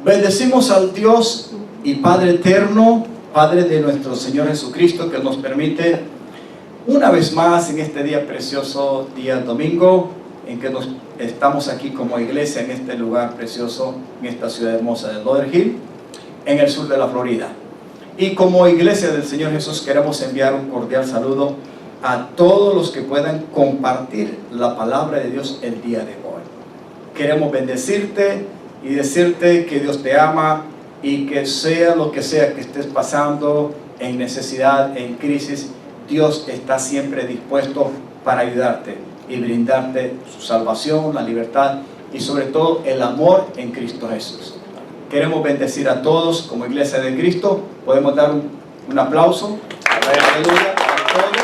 Bendecimos al Dios y Padre eterno, Padre de nuestro Señor Jesucristo, que nos permite una vez más en este día precioso, día domingo, en que estamos aquí como iglesia en este lugar precioso, en esta ciudad hermosa de Lauderhill, en el sur de la Florida. Y como iglesia del Señor Jesús queremos enviar un cordial saludo a todos los que puedan compartir la palabra de Dios el día de hoy. Queremos bendecirte y decirte que Dios te ama y que sea lo que sea que estés pasando, en necesidad, en crisis, Dios está siempre dispuesto para ayudarte y brindarte su salvación, la libertad y sobre todo el amor en Cristo Jesús. Queremos bendecir a todos como iglesia de Cristo. Podemos dar un aplauso. Aleluya a todos.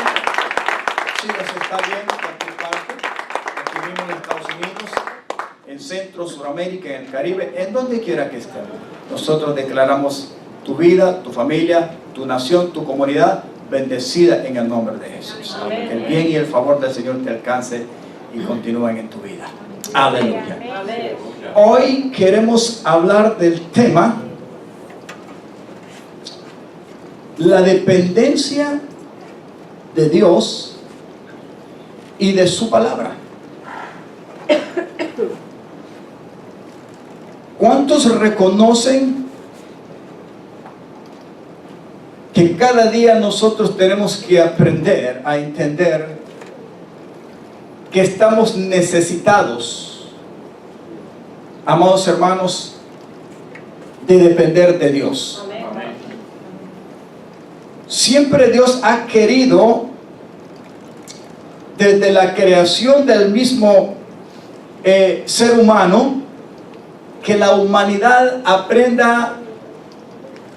Si nos está viendo en cualquier parte, aquí mismo en Estados Unidos, en Centro, Suramérica, en el Caribe, en donde quiera que estén. Nosotros declaramos tu vida, tu familia, tu nación, tu comunidad bendecida en el nombre de Jesús. Amén. Que el bien y el favor del Señor te alcance y continúen en tu vida. Aleluya. Amén. Hoy queremos hablar del tema la dependencia de Dios y de su palabra. ¿Cuántos reconocen que cada día nosotros tenemos que aprender a entender que estamos necesitados, amados hermanos, de depender de Dios? Amén. Siempre Dios ha querido, desde la creación del mismo ser humano, que la humanidad aprenda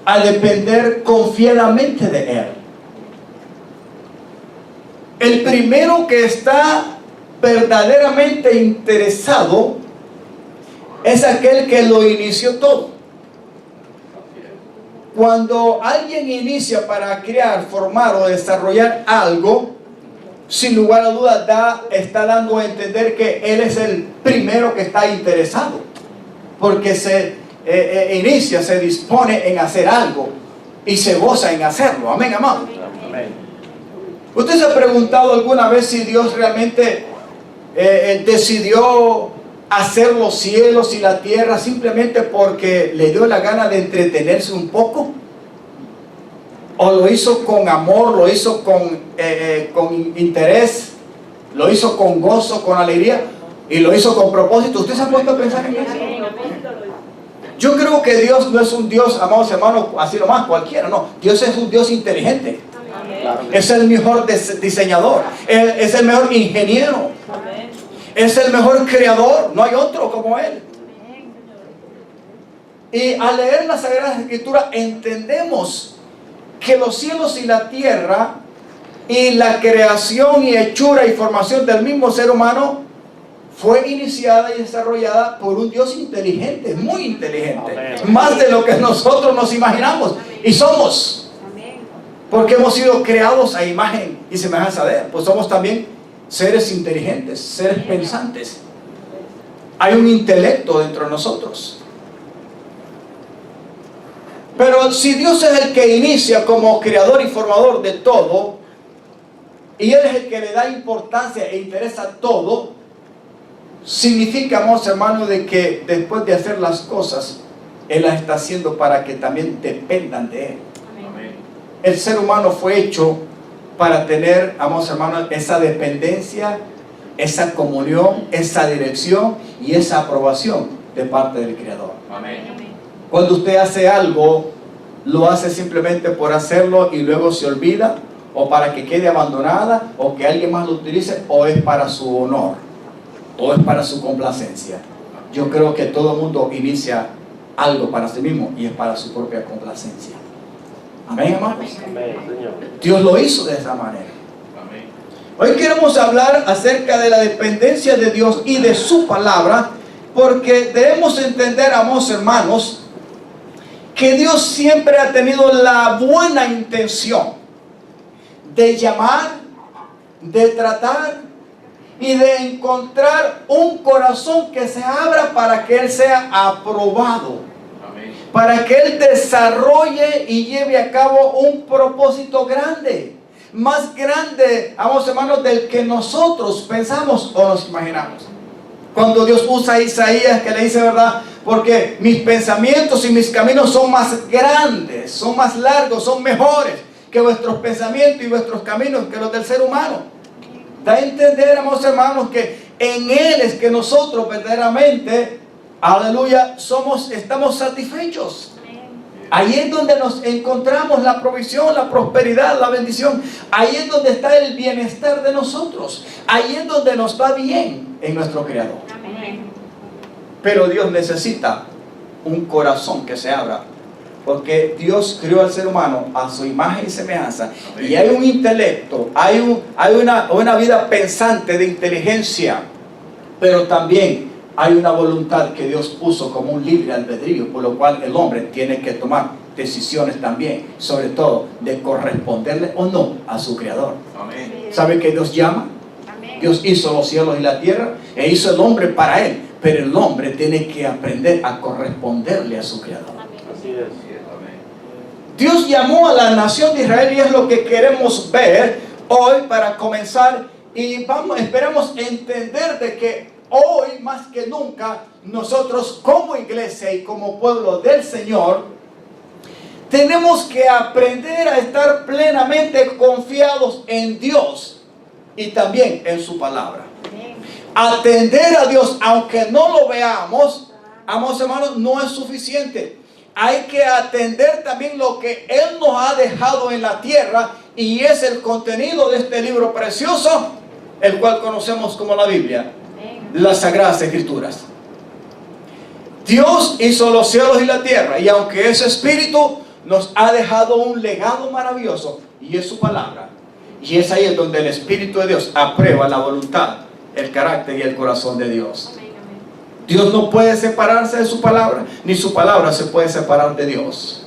a depender confiadamente de Él. El primero que está verdaderamente interesado es aquel que lo inició todo. Cuando alguien inicia para crear, formar o desarrollar algo, sin lugar a dudas está dando a entender que Él es el primero que está interesado, porque se inicia, se dispone en hacer algo y se goza en hacerlo. Amén, amado. Amén. ¿Usted se ha preguntado alguna vez si Dios realmente decidió hacer los cielos y la tierra simplemente porque le dio la gana de entretenerse un poco? ¿O lo hizo con amor, lo hizo con interés, lo hizo con gozo, con alegría y lo hizo con propósito? ¿Usted se ha puesto a pensar en eso? Yo creo que Dios no es un Dios, amados hermanos, así nomás cualquiera, no. Dios es un Dios inteligente. Amén. Es el mejor diseñador, es el mejor ingeniero. Amén. Es el mejor creador, no hay otro como Él. Y al leer las Sagradas Escrituras entendemos que los cielos y la tierra y la creación y hechura y formación del mismo ser humano fue iniciada y desarrollada por un Dios inteligente, muy inteligente. Amén. Más de lo que nosotros nos imaginamos. Amén. Y somos. Amén. Porque hemos sido creados a imagen y semejanza de Él. Pues somos también seres inteligentes, seres pensantes. Hay un intelecto dentro de nosotros. Pero si Dios es el que inicia como creador y formador de todo, y Él es el que le da importancia e interesa a todo, significa, amados hermanos, de que después de hacer las cosas, Él las está haciendo para que también dependan de Él. Amén. El ser humano fue hecho para tener, amados hermanos, esa dependencia, esa comunión, esa dirección y esa aprobación de parte del Creador. Amén. Cuando usted hace algo, lo hace simplemente por hacerlo y luego se olvida, o para que quede abandonada, o que alguien más lo utilice, o es para su honor, o es para su complacencia. Yo creo que todo el mundo inicia algo para sí mismo y es para su propia complacencia. Amén, hermanos. Amén. Dios lo hizo de esa manera. Amén. Hoy queremos hablar acerca de la dependencia de Dios y de su palabra, porque debemos entender, amados hermanos, que Dios siempre ha tenido la buena intención de llamar, de tratar y de encontrar un corazón que se abra para que Él sea aprobado para que Él desarrolle y lleve a cabo un propósito grande, más grande, amados hermanos, del que nosotros pensamos o nos imaginamos. Cuando Dios usa a Isaías, que le dice, ¿verdad? Porque mis pensamientos y mis caminos son más grandes, son más largos, son mejores que vuestros pensamientos y vuestros caminos, que los del ser humano. Da a entender, amados hermanos, que en Él es que nosotros verdaderamente, aleluya, estamos satisfechos. Ahí es donde nos encontramos la provisión, la prosperidad, la bendición. Ahí es donde está el bienestar de nosotros. Ahí es donde nos va bien en nuestro Creador. Pero Dios necesita un corazón que se abra, porque Dios creó al ser humano a su imagen y semejanza. Y hay un intelecto, hay una vida pensante de inteligencia, pero también hay una voluntad que Dios puso como un libre albedrío, por lo cual el hombre tiene que tomar decisiones también, sobre todo de corresponderle o no a su Creador. Amén. ¿Sabe que Dios llama? Amén. Dios hizo los cielos y la tierra e hizo el hombre para Él, pero el hombre tiene que aprender a corresponderle a su Creador. Así es. Amén. Dios llamó a la nación de Israel y es lo que queremos ver hoy para comenzar, y esperamos entender de que hoy más que nunca nosotros como iglesia y como pueblo del Señor tenemos que aprender a estar plenamente confiados en Dios y también en su palabra. Atender a Dios aunque no lo veamos, amados hermanos, no es suficiente. Hay que atender también lo que Él nos ha dejado en la tierra, y es el contenido de este libro precioso, el cual conocemos como la Biblia, las Sagradas Escrituras. Dios hizo los cielos y la tierra, y aunque es espíritu, nos ha dejado un legado maravilloso, y es su palabra. Y es ahí donde el Espíritu de Dios aprueba la voluntad, el carácter y el corazón de Dios. Dios no puede separarse de su palabra, ni su palabra se puede separar de Dios.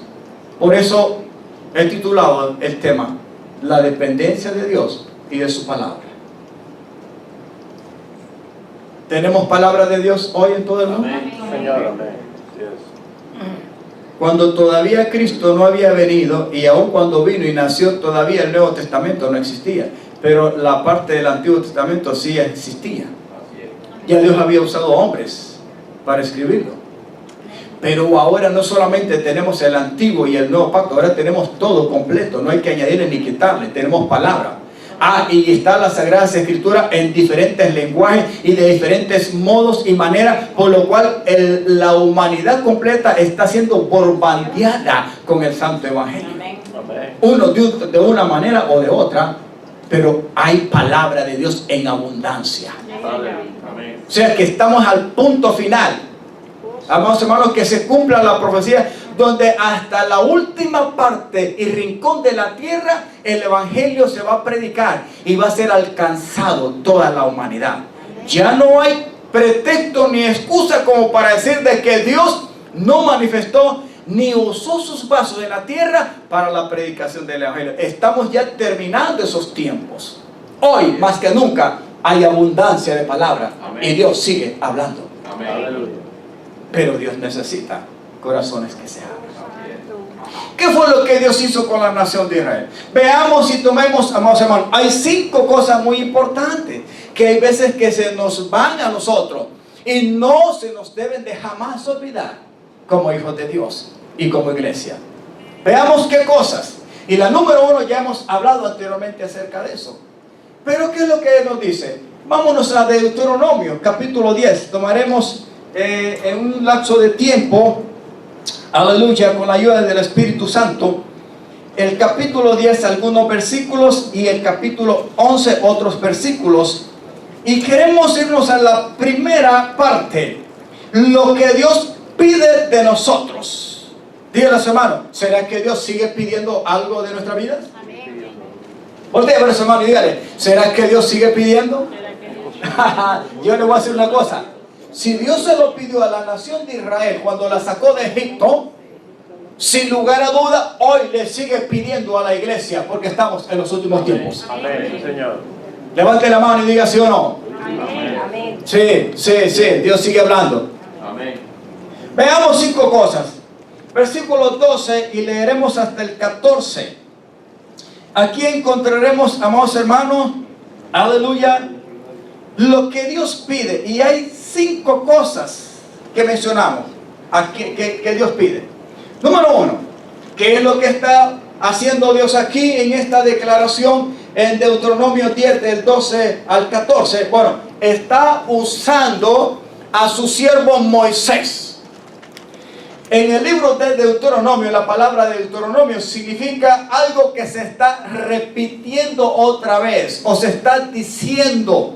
Por eso he titulado el tema La dependencia de Dios y de su palabra. ¿Tenemos palabra de Dios hoy en todo el mundo? Amén. Señor, amén. Cuando todavía Cristo no había venido, y aun cuando vino y nació, todavía el Nuevo Testamento no existía, pero la parte del Antiguo Testamento sí existía. Ya Dios había usado hombres para escribirlo. Pero ahora no solamente tenemos el Antiguo y el Nuevo Pacto, ahora tenemos todo completo, no hay que añadirle ni quitarle, tenemos palabra. Y está la Sagrada Escritura en diferentes lenguajes y de diferentes modos y maneras, por lo cual la humanidad completa está siendo bombardeada con el Santo Evangelio. Uno de una manera o de otra, pero hay palabra de Dios en abundancia. O sea que estamos al punto final, amados hermanos, que se cumpla la profecía, donde hasta la última parte y rincón de la tierra el Evangelio se va a predicar y va a ser alcanzado toda la humanidad. Ya no hay pretexto ni excusa como para decir de que Dios no manifestó ni usó sus vasos en la tierra para la predicación del Evangelio. Estamos ya terminando esos tiempos. Hoy más que nunca hay abundancia de palabra. Amén. Y Dios sigue hablando. Amén. Pero Dios necesita corazones que se abran. ¿Qué fue lo que Dios hizo con la nación de Israel? Veamos y tomemos, amados hermanos, hay 5 cosas muy importantes que hay veces que se nos van a nosotros y no se nos deben de jamás olvidar como hijos de Dios y como iglesia. Veamos qué cosas. Y la número 1 ya hemos hablado anteriormente acerca de eso. Pero ¿qué es lo que nos dice? Vámonos a Deuteronomio, capítulo 10. Tomaremos en un lapso de tiempo, aleluya, con la ayuda del Espíritu Santo, el capítulo 10 algunos versículos y el capítulo 11 otros versículos, y queremos irnos a la primera parte, lo que Dios pide de nosotros. Dígale a su hermano, ¿será que Dios sigue pidiendo algo de nuestra vida? Voltea a ver a su hermano y dígale, ¿será que Dios sigue pidiendo? Yo le voy a decir una cosa. Si Dios se lo pidió a la nación de Israel cuando la sacó de Egipto, sin lugar a duda, hoy le sigue pidiendo a la iglesia, porque estamos en los últimos tiempos. Amén, Señor. Levante la mano y diga sí o no. Amén. Sí, Dios sigue hablando. Amén. Veamos 5 cosas. versículo 12, y leeremos hasta el 14. Aquí encontraremos, amados hermanos, aleluya, lo que Dios pide. Y hay 5 cosas que mencionamos aquí, que Dios pide. Número 1, ¿qué es lo que está haciendo Dios aquí en esta declaración en Deuteronomio 10, del 12 al 14? Bueno, está usando a su siervo Moisés. En el libro de Deuteronomio, la palabra Deuteronomio significa algo que se está repitiendo otra vez, o se está diciendo,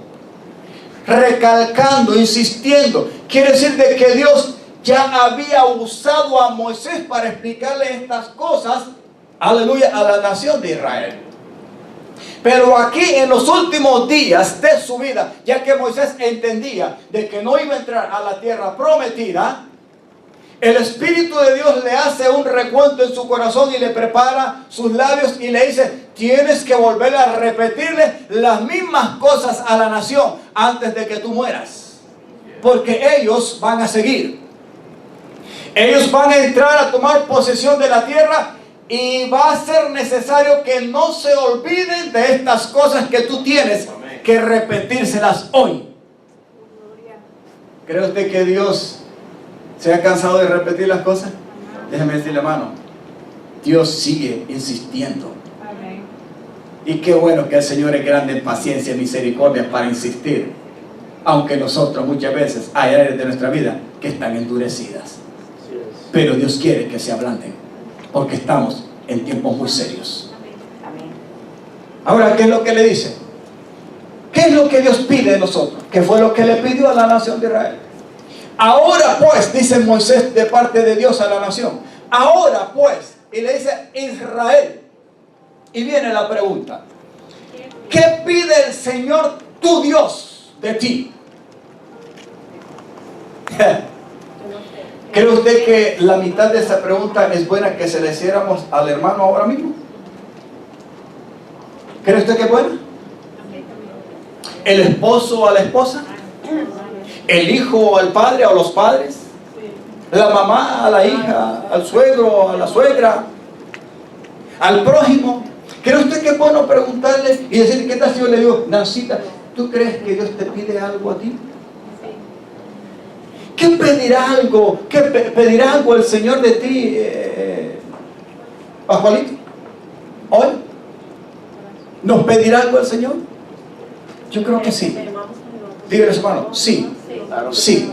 recalcando, insistiendo. Quiere decir de que Dios ya había usado a Moisés para explicarle estas cosas, aleluya, a la nación de Israel. Pero aquí en los últimos días de su vida, ya que Moisés entendía de que no iba a entrar a la tierra prometida, el Espíritu de Dios le hace un recuento en su corazón y le prepara sus labios y le dice: tienes que volver a repetirle las mismas cosas a la nación antes de que tú mueras, porque ellos van a seguir. Ellos van a entrar a tomar posesión de la tierra, y va a ser necesario que no se olviden de estas cosas que tú tienes que repetírselas hoy. ¿Cree usted que Dios se ha cansado de repetir las cosas? Déjeme decirle, hermano, Dios sigue insistiendo. Y qué bueno que el Señor es grande en paciencia y misericordia para insistir, aunque nosotros muchas veces hay áreas de nuestra vida que están endurecidas. Pero Dios quiere que se ablanden, porque estamos en tiempos muy serios. Ahora, ¿qué es lo que le dice? ¿Qué es lo que Dios pide de nosotros? ¿Qué fue lo que le pidió a la nación de Israel? Ahora pues, dice Moisés de parte de Dios a la nación, ahora pues, y le dice Israel. Y viene la pregunta: ¿qué pide el Señor tu Dios de ti? ¿Cree usted que la mitad de esa pregunta es buena que se le hiciéramos al hermano ahora mismo? ¿Cree usted que es buena? ¿El esposo a la esposa? ¿El hijo al padre o a los padres? ¿La mamá a la hija? ¿Al suegro a la suegra? ¿Al prójimo? ¿Cree usted que es bueno preguntarle y decir: qué tal si yo le digo: Nancita, ¿tú crees que Dios te pide algo a ti? ¿Qué pedirá algo? ¿Qué pedirá algo el Señor de ti, Pascualito? ¿Hoy? ¿Nos pedirá algo el Señor? Yo creo que sí. Dígale a su hermano: sí, sí,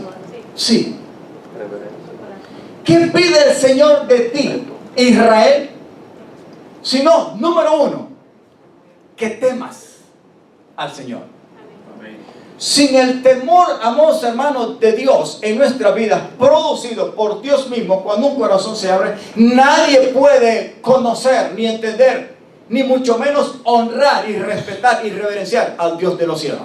sí. ¿Qué pide el Señor de ti, Israel? Si no, número 1, que temas al Señor. Sin el temor, amados hermanos, de Dios en nuestra vida, producido por Dios mismo, cuando un corazón se abre, nadie puede conocer, ni entender, ni mucho menos honrar y respetar y reverenciar al Dios de los cielos.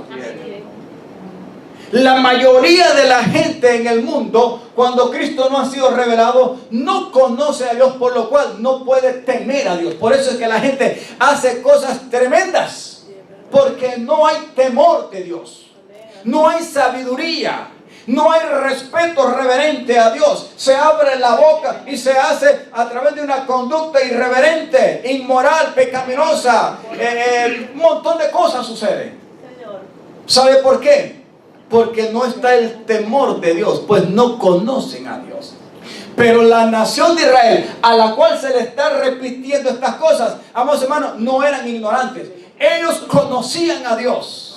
La mayoría de la gente en el mundo, cuando Cristo no ha sido revelado, no conoce a Dios, por lo cual no puede temer a Dios. Por eso es que la gente hace cosas tremendas, porque no hay temor de Dios. No hay sabiduría, no hay respeto reverente a Dios. Se abre la boca y se hace a través de una conducta irreverente, inmoral, pecaminosa. Un montón de cosas suceden. ¿Sabe por qué? Porque no está el temor de Dios, pues no conocen a Dios. Pero la nación de Israel, a la cual se le está repitiendo estas cosas, amados hermanos, no eran ignorantes. Ellos conocían a Dios.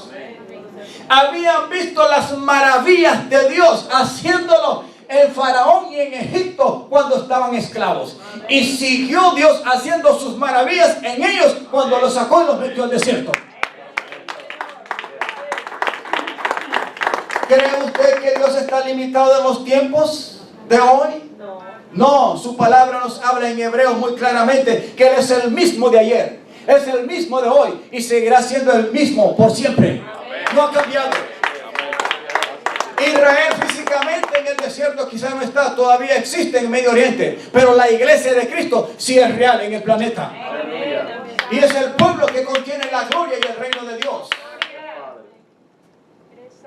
Habían visto las maravillas de Dios haciéndolo en Faraón y en Egipto cuando estaban esclavos. Y siguió Dios haciendo sus maravillas en ellos cuando los sacó y los metió al desierto. ¿Cree usted que Dios está limitado en los tiempos de hoy? No, su palabra nos habla en Hebreos muy claramente que Él es el mismo de ayer, es el mismo de hoy y seguirá siendo el mismo por siempre. No ha cambiado. Israel físicamente en el desierto quizás no está, todavía existe en Medio Oriente, pero la iglesia de Cristo sí es real en el planeta. Y es el pueblo que contiene la gloria y el reino de Dios.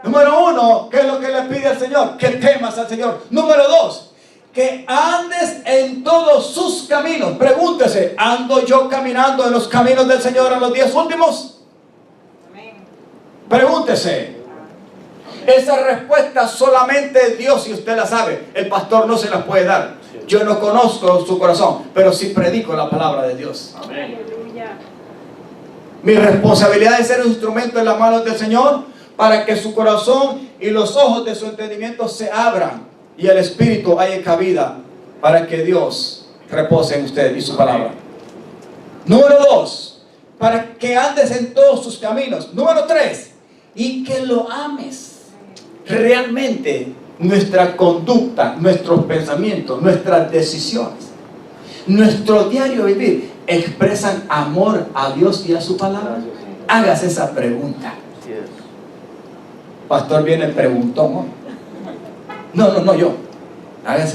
Número 1, ¿qué es lo que le pide al Señor? Que temas al Señor. Número 2, que andes en todos sus caminos. Pregúntese, ¿ando yo caminando en los caminos del Señor en los días últimos? Pregúntese. Esa respuesta solamente Dios y usted la sabe. El pastor no se la puede dar. Yo no conozco su corazón, pero sí predico la palabra de Dios. Amén. Mi responsabilidad es ser un instrumento en las manos del Señor para que su corazón y los ojos de su entendimiento se abran y el Espíritu haya cabida para que Dios repose en usted y su palabra. Número 2, para que andes en todos sus caminos. Número 3, y que lo ames. Realmente nuestra conducta, nuestros pensamientos, nuestras decisiones, nuestro diario vivir expresan amor a Dios y a su palabra. Hágase esa pregunta. Pastor viene el preguntón. No, yo.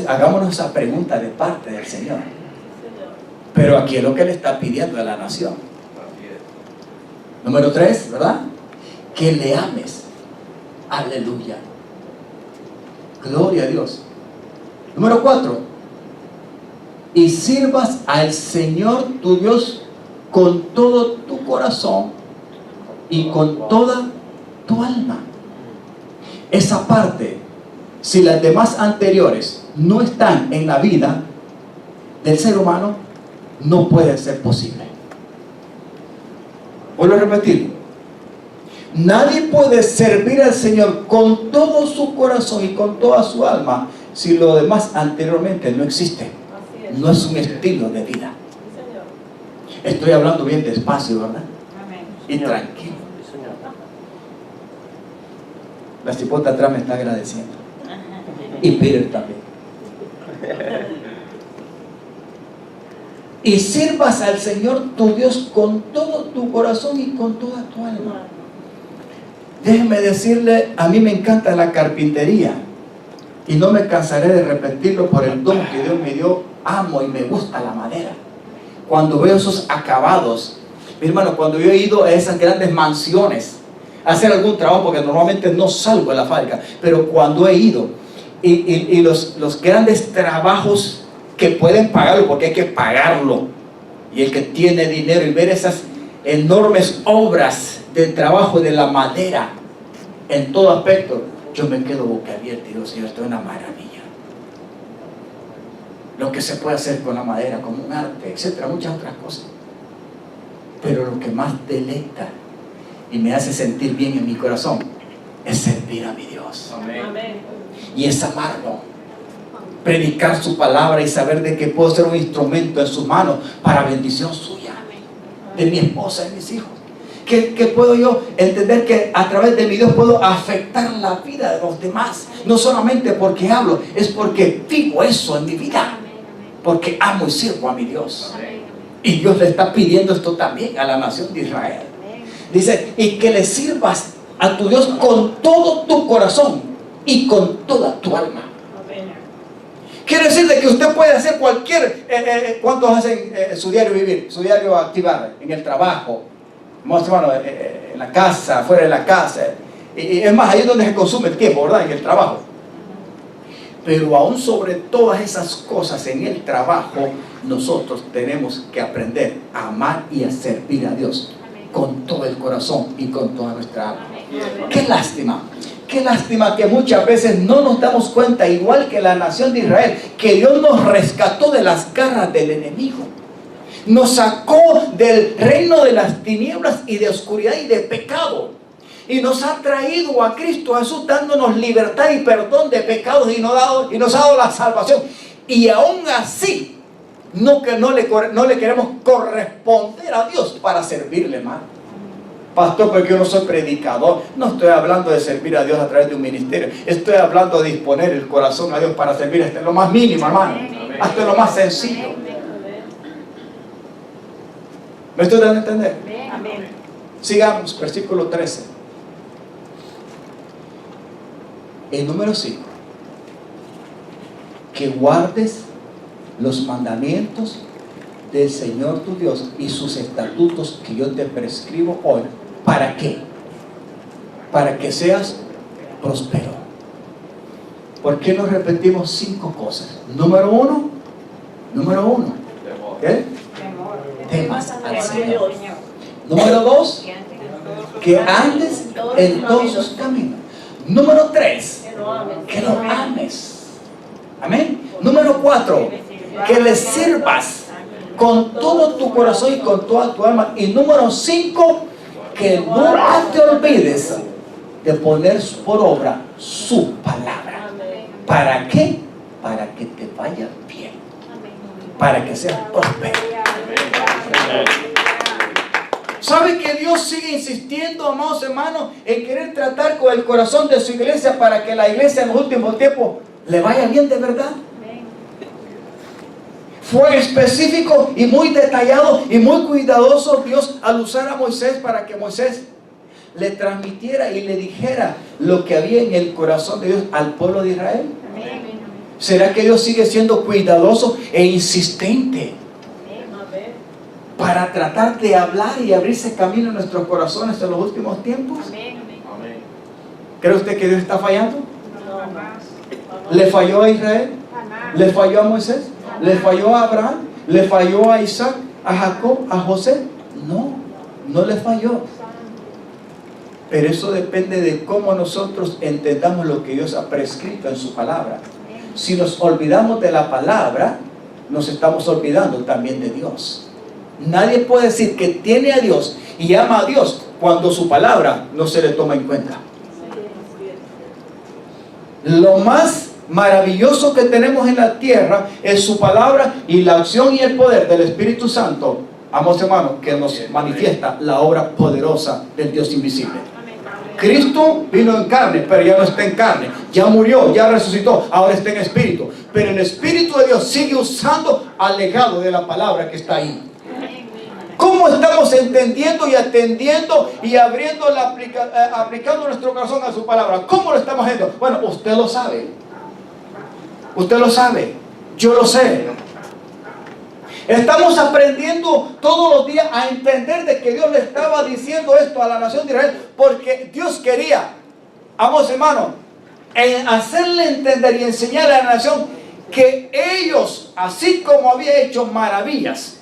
Hagámonos esa pregunta de parte del Señor. Pero aquí es lo que le está pidiendo a la nación. Número 3, ¿verdad? Que le ames. Aleluya. Gloria a Dios. Número 4. Y sirvas al Señor tu Dios con todo tu corazón y con toda tu alma. Esa parte, si las demás anteriores no están en la vida del ser humano, no puede ser posible. Vuelvo a repetir. Nadie puede servir al Señor con todo su corazón y con toda su alma si lo demás anteriormente no existe. No es un estilo de vida. Estoy hablando bien despacio, ¿verdad? Y tranquilo. La cipota atrás me está agradeciendo. Y Peter también. Y sirvas al Señor tu Dios con todo tu corazón y con toda tu alma. Déjeme decirle, a mí me encanta la carpintería y no me cansaré de repetirlo por el don que Dios me dio. Amo y me gusta la madera. Cuando veo esos acabados, mi hermano, cuando yo he ido a esas grandes mansiones a hacer algún trabajo, porque normalmente no salgo de la fábrica, pero cuando he ido y los grandes trabajos que pueden pagarlo, porque hay que pagarlo, y el que tiene dinero, y ver esas enormes obras del trabajo de la madera en todo aspecto, yo me quedo boquiabierto y digo, Señor, esto es una maravilla. Lo que se puede hacer con la madera, como un arte, etcétera, muchas otras cosas. Pero lo que más deleita y me hace sentir bien en mi corazón es servir a mi Dios. Amén. Y es amarlo. Predicar su palabra y saber de que puedo ser un instrumento en sus manos para bendición suya, de mi esposa y mis hijos. Que puedo yo entender que a través de mi Dios puedo afectar la vida de los demás. No solamente porque hablo, es porque vivo eso en mi vida. Porque amo y sirvo a mi Dios. Y Dios le está pidiendo esto también a la nación de Israel. Dice, y que le sirvas a tu Dios con todo tu corazón y con toda tu alma. Quiere decir de que usted puede hacer cualquier... ¿Cuántos hacen su diario vivir? Su diario activar en el trabajo, en la casa, fuera de la casa. Y es más, ahí es donde se consume el tiempo, ¿verdad? En el trabajo. Pero aún sobre todas esas cosas en el trabajo, nosotros tenemos que aprender a amar y a servir a Dios con todo el corazón y con toda nuestra alma. Qué lástima que muchas veces no nos damos cuenta, igual que la nación de Israel, que Dios nos rescató de las garras del enemigo. Nos sacó del reino de las tinieblas y de oscuridad y de pecado. Y nos ha traído a Cristo Jesús dándonos libertad y perdón de pecados y nos ha dado la salvación. Y aún así no le queremos corresponder a Dios para servirle más. Pastor, porque yo no soy predicador. No estoy hablando de servir a Dios a través de un ministerio. Estoy hablando de disponer el corazón a Dios para servir hasta lo más mínimo, hermano. Hasta lo más sencillo. ¿Me estoy dando a entender? Amén. Sigamos, versículo 13. El número 5. Que guardes los mandamientos del Señor tu Dios y sus estatutos que yo te prescribo hoy. ¿Para qué? Para que seas próspero. ¿por qué no repetimos 5 cosas? Número uno. ¿Qué? Temas al Señor. Número 2, que andes en todos sus caminos. Número 3, que lo ames. Amén. Número 4, que le sirvas con todo tu corazón y con toda tu alma. Y número 5, que nunca te olvides de poner por obra su palabra. ¿Para qué? Para que te vaya bien, para que seas próspero. ¿Sabe que Dios sigue insistiendo, amados hermanos, en querer tratar con el corazón de su iglesia para que la iglesia en los últimos tiempos le vaya bien de verdad? Fue específico y muy detallado y muy cuidadoso Dios al usar a Moisés para que Moisés le transmitiera y le dijera lo que había en el corazón de Dios al pueblo de Israel. ¿Será que Dios sigue siendo cuidadoso e insistente para tratar de hablar y abrirse camino en nuestros corazones en los últimos tiempos? ¿Cree usted que Dios está fallando? ¿Le falló a Israel? ¿Le falló a Moisés? ¿Le falló a Abraham? ¿Le falló a Isaac? ¿A Jacob? ¿A José? No le falló. Pero eso depende de cómo nosotros entendamos lo que Dios ha prescrito en su palabra. Si nos olvidamos de la palabra, nos estamos olvidando también de Dios. Nadie puede decir que tiene a Dios y ama a Dios cuando su palabra no se le toma en cuenta. Lo más maravilloso que tenemos en la tierra es su palabra y la acción y el poder del Espíritu Santo, amados hermanos, que nos manifiesta la obra poderosa del Dios invisible. Cristo vino en carne, pero ya no está en carne. Ya murió, ya resucitó, ahora está en espíritu. Pero el Espíritu de Dios sigue usando al legado de la palabra que está ahí. ¿Cómo estamos entendiendo y atendiendo y abriendo aplicando nuestro corazón a su palabra? ¿Cómo lo estamos haciendo? Bueno, usted lo sabe. Usted lo sabe. Yo lo sé. Estamos aprendiendo todos los días a entender de que Dios le estaba diciendo esto a la nación de Israel porque Dios quería, amados hermanos, hacerle entender y enseñarle a la nación que ellos, así como había hecho maravillas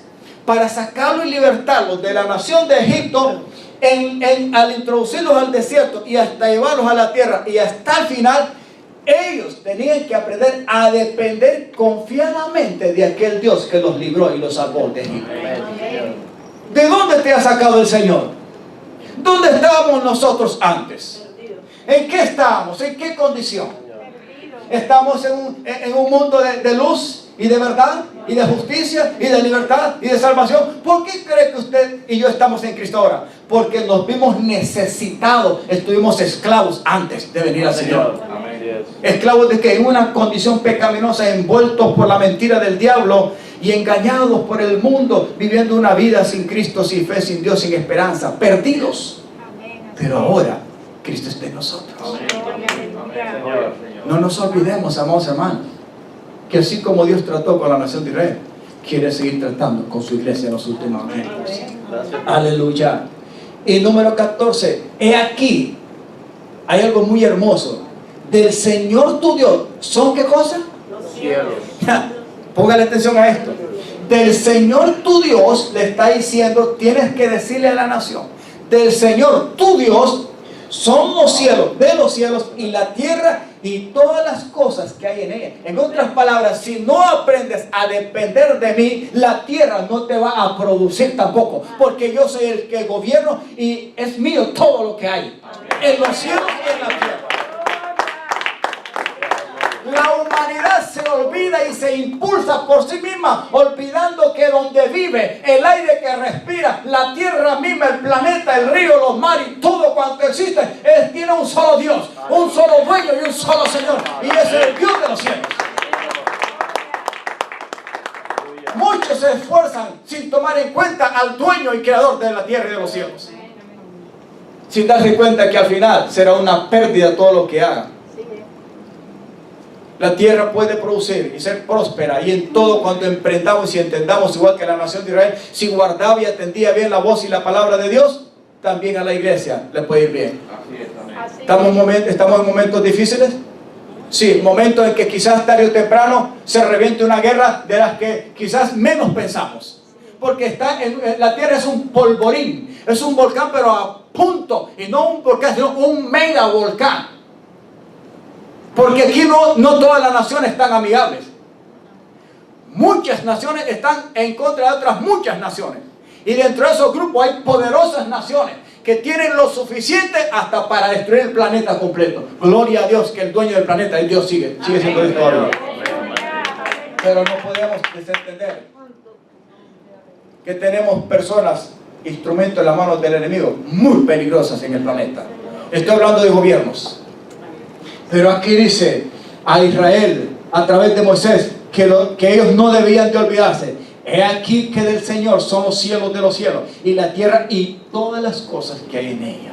para sacarlos y libertarlos de la nación de Egipto, al introducirlos al desierto y hasta llevarlos a la tierra y hasta el final, ellos tenían que aprender a depender confiadamente de aquel Dios que los libró y los salvó de Egipto. ¿De dónde te ha sacado el Señor? ¿Dónde estábamos nosotros antes? ¿En qué estábamos? ¿En qué condición? ¿Estamos en un mundo de luz y de verdad y de justicia y de libertad y de salvación? ¿Por qué cree que usted y yo estamos en Cristo ahora? Porque nos vimos necesitados, estuvimos esclavos antes de venir al Señor. Esclavos de que en una condición pecaminosa, envueltos por la mentira del diablo y engañados por el mundo, viviendo una vida sin Cristo, sin fe, sin Dios, sin esperanza, perdidos. Pero ahora Cristo está en nosotros. No nos olvidemos, amados hermanos, que así como Dios trató con la nación de Israel, quiere seguir tratando con su iglesia en los últimos tiempos. Aleluya. Y número 14, he aquí, hay algo muy hermoso. Del Señor tu Dios, ¿son qué cosa? Los cielos. Póngale atención a esto. Del Señor tu Dios, le está diciendo, tienes que decirle a la nación, del Señor tu Dios son los cielos, de los cielos y la tierra y todas las cosas que hay en ella. En otras palabras, si no aprendes a depender de mí, la tierra no te va a producir tampoco, porque yo soy el que gobierno y es mío todo lo que hay en los cielos y en la tierra. La humanidad se olvida y se impulsa por sí misma, olvidando que donde vive, el aire que respira, la tierra misma, el planeta, el río, los mares y todo cuanto existe, Él tiene un solo Dios, un solo dueño y un solo Señor, y ese es el Dios de los cielos. Muchos se esfuerzan sin tomar en cuenta al dueño y creador de la tierra y de los cielos, sin darse cuenta que al final será una pérdida todo lo que hagan. La tierra puede producir y ser próspera, y en todo cuando emprendamos y entendamos, igual que la nación de Israel, si guardaba y atendía bien la voz y la palabra de Dios, también a la iglesia le puede ir bien. ¿Estamos en momentos difíciles? Sí, momentos en que quizás tarde o temprano se reviente una guerra de las que quizás menos pensamos. Porque la tierra es un polvorín, es un volcán pero a punto, y no un volcán, sino un mega volcán. Porque aquí no todas las naciones están amigables. Muchas naciones están en contra de otras muchas naciones. Y dentro de esos grupos hay poderosas naciones que tienen lo suficiente hasta para destruir el planeta completo. Gloria a Dios que el dueño del planeta es Dios, sigue siendo Dios todavía. Pero no podemos desentender que tenemos personas, instrumentos en las manos del enemigo, muy peligrosas en el planeta. Estoy hablando de gobiernos. Pero aquí dice a Israel, a través de Moisés, que ellos no debían de olvidarse. He aquí que del Señor son los cielos de los cielos y la tierra y todas las cosas que hay en ella.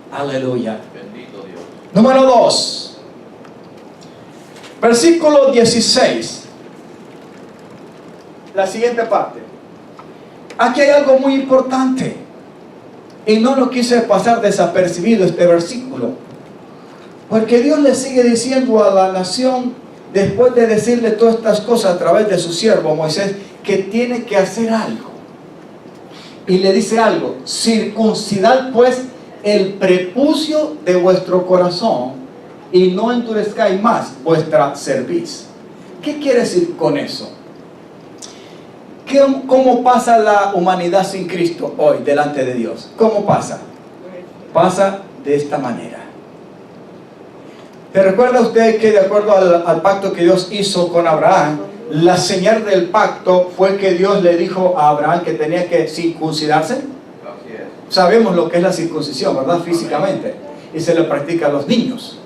Aleluya. Bendito Dios. Número 2. Versículo 16. La siguiente parte. Aquí hay algo muy importante. Y no lo quise pasar desapercibido este versículo. Porque Dios le sigue diciendo a la nación, después de decirle todas estas cosas a través de su siervo Moisés, que tiene que hacer algo. Y le dice algo: circuncidad pues el prepucio de vuestro corazón y no endurezcáis más vuestra cerviz. ¿Qué quiere decir con eso? ¿Cómo pasa la humanidad sin Cristo hoy delante de Dios? ¿Cómo pasa? Pasa de esta manera. ¿Te recuerda usted que de acuerdo al pacto que Dios hizo con Abraham, la señal del pacto fue que Dios le dijo a Abraham que tenía que circuncidarse? Así es. Sabemos lo que es la circuncisión, ¿verdad? Físicamente. Y se le practica a los niños.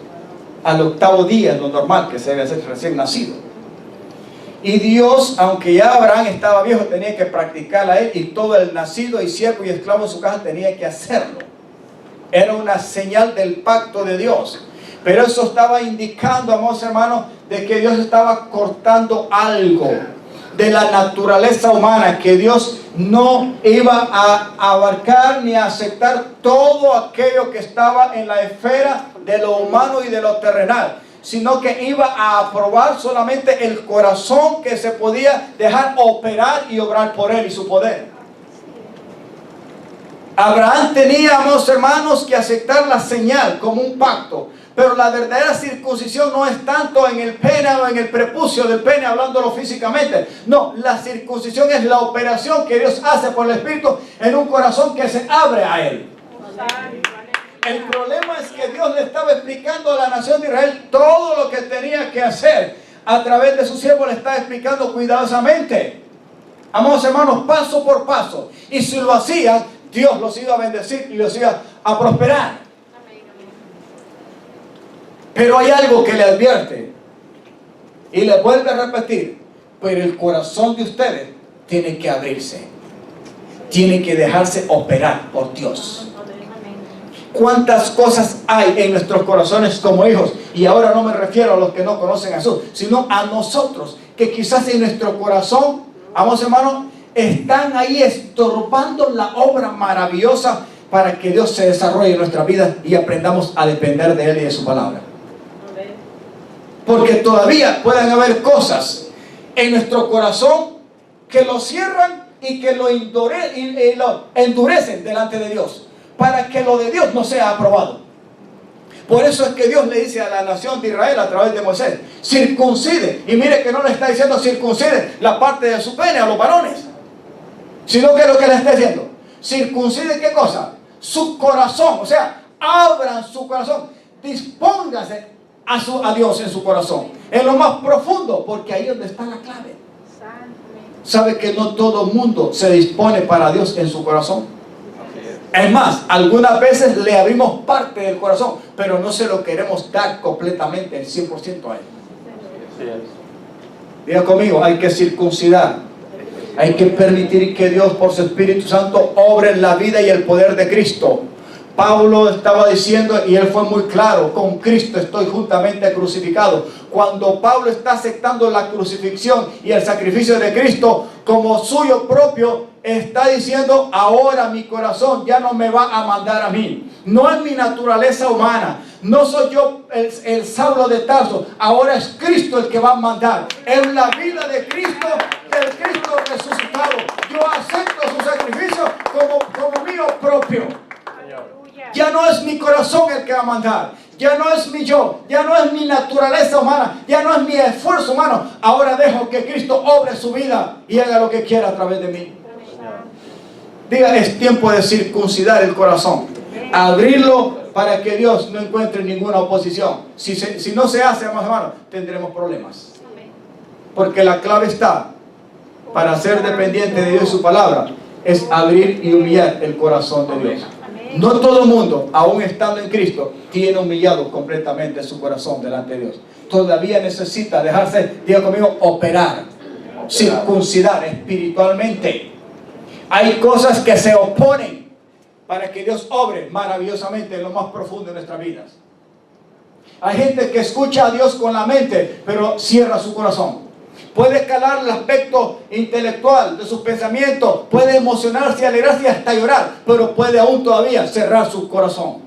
Al 8º día es lo normal que se debe hacer recién nacido. Y Dios, aunque ya Abraham estaba viejo, tenía que practicarla a él, y todo el nacido y siervo y esclavo en su casa tenía que hacerlo. Era una señal del pacto de Dios. Pero eso estaba indicando, amados hermanos, de que Dios estaba cortando algo de la naturaleza humana, que Dios no iba a abarcar ni a aceptar todo aquello que estaba en la esfera de lo humano y de lo terrenal, sino que iba a aprobar solamente el corazón que se podía dejar operar y obrar por él y su poder. Abraham tenía, amados hermanos, que aceptar la señal como un pacto. Pero la verdadera circuncisión no es tanto en el pene o en el prepucio del pene, hablándolo físicamente. No, la circuncisión es la operación que Dios hace por el Espíritu en un corazón que se abre a Él. El problema es que Dios le estaba explicando a la nación de Israel todo lo que tenía que hacer. A través de su siervo le estaba explicando cuidadosamente. Amados hermanos, paso por paso. Y si lo hacían, Dios los iba a bendecir y los iba a prosperar. Pero hay algo que le advierte y le vuelve a repetir: pero el corazón de ustedes tiene que abrirse, tiene que dejarse operar por Dios. ¿Cuántas cosas hay en nuestros corazones como hijos? Y ahora no me refiero a los que no conocen a Jesús, sino a nosotros, que quizás en nuestro corazón, amados hermanos, están ahí estorbando la obra maravillosa para que Dios se desarrolle en nuestra vida y aprendamos a depender de Él y de su palabra. Porque todavía pueden haber cosas en nuestro corazón que lo cierran y que lo endurecen delante de Dios, para que lo de Dios no sea aprobado. Por eso es que Dios le dice a la nación de Israel a través de Moisés: circuncide. Y mire que no le está diciendo circuncide la parte de su pene a los varones, sino que es lo que le está diciendo: circuncide ¿qué cosa? Su corazón. O sea, abran su corazón, dispóngase a Dios en su corazón, en lo más profundo, porque ahí es donde está la clave. ¿Sabe que no todo el mundo se dispone para Dios en su corazón? Es más, algunas veces le abrimos parte del corazón, pero no se lo queremos dar completamente, el 100% a Él. Diga conmigo: hay que circuncidar. Hay que permitir que Dios por su Espíritu Santo obre en la vida y el poder de Cristo, Pablo estaba diciendo, y él fue muy claro, con Cristo estoy juntamente crucificado. Cuando Pablo está aceptando la crucifixión y el sacrificio de Cristo como suyo propio, está diciendo, ahora mi corazón ya no me va a mandar a mí. No es mi naturaleza humana. No soy yo el Saulo de Tarso. Ahora es Cristo el que va a mandar. Es la vida de Cristo, del Cristo resucitado. Yo acepto su sacrificio como mío propio. Ya no es mi corazón el que va a mandar. Ya no es mi yo. Ya no es mi naturaleza humana. Ya no es mi esfuerzo humano. Ahora dejo que Cristo obre su vida y haga lo que quiera a través de mí. Diga, es tiempo de circuncidar el corazón. Abrirlo para que Dios no encuentre ninguna oposición. Si no se hace, hermanos, tendremos problemas. Porque la clave está para ser dependiente de Dios y su palabra. Es abrir y humillar el corazón de Dios. No todo el mundo, aún estando en Cristo, tiene humillado completamente su corazón delante de Dios. Todavía necesita dejarse, diga conmigo, operar, circuncidar espiritualmente. Hay cosas que se oponen para que Dios obre maravillosamente en lo más profundo de nuestras vidas. Hay gente que escucha a Dios con la mente, pero cierra su corazón. Puede calar el aspecto intelectual de sus pensamientos, puede emocionarse, alegrarse y hasta llorar, pero puede aún todavía cerrar su corazón.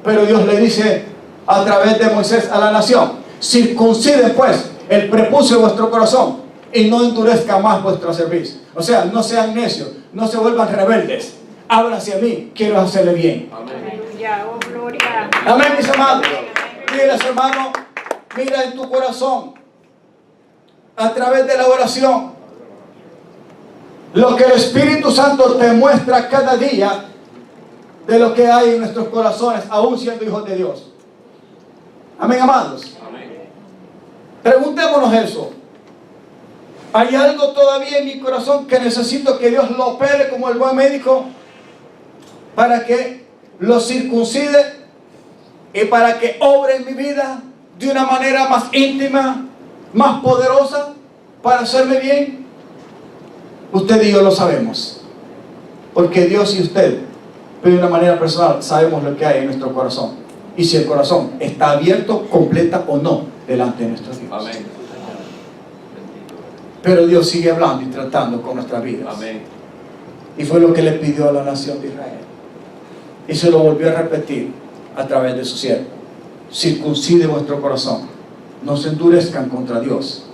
Pero Dios le dice a través de Moisés a la nación, circunciden pues el prepucio de vuestro corazón y no endurezca más vuestro servicio. O sea, no sean necios, no se vuelvan rebeldes. Abran hacia mí, quiero hacerle bien. Amén. Oh, gloria. Amén, mis amados. Mira, hermano, mira en tu corazón, a través de la oración, lo que el Espíritu Santo te muestra cada día de lo que hay en nuestros corazones, aún siendo hijos de Dios. Amén, amados. Amén. Preguntémonos eso. ¿Hay algo todavía en mi corazón que necesito que Dios lo opere como el buen médico para que lo circuncide y para que obre en mi vida de una manera más íntima, más poderosa, para hacerme bien? Usted y yo lo sabemos, porque Dios y usted, de una manera personal, sabemos lo que hay en nuestro corazón y si el corazón está abierto, completa o no delante de nuestro Dios. Amén. Pero Dios sigue hablando y tratando con nuestras vidas. Amén. Y fue lo que le pidió a la nación de Israel. Y se lo volvió a repetir a través de su siervo. Circuncide vuestro corazón. No se endurezcan contra Dios.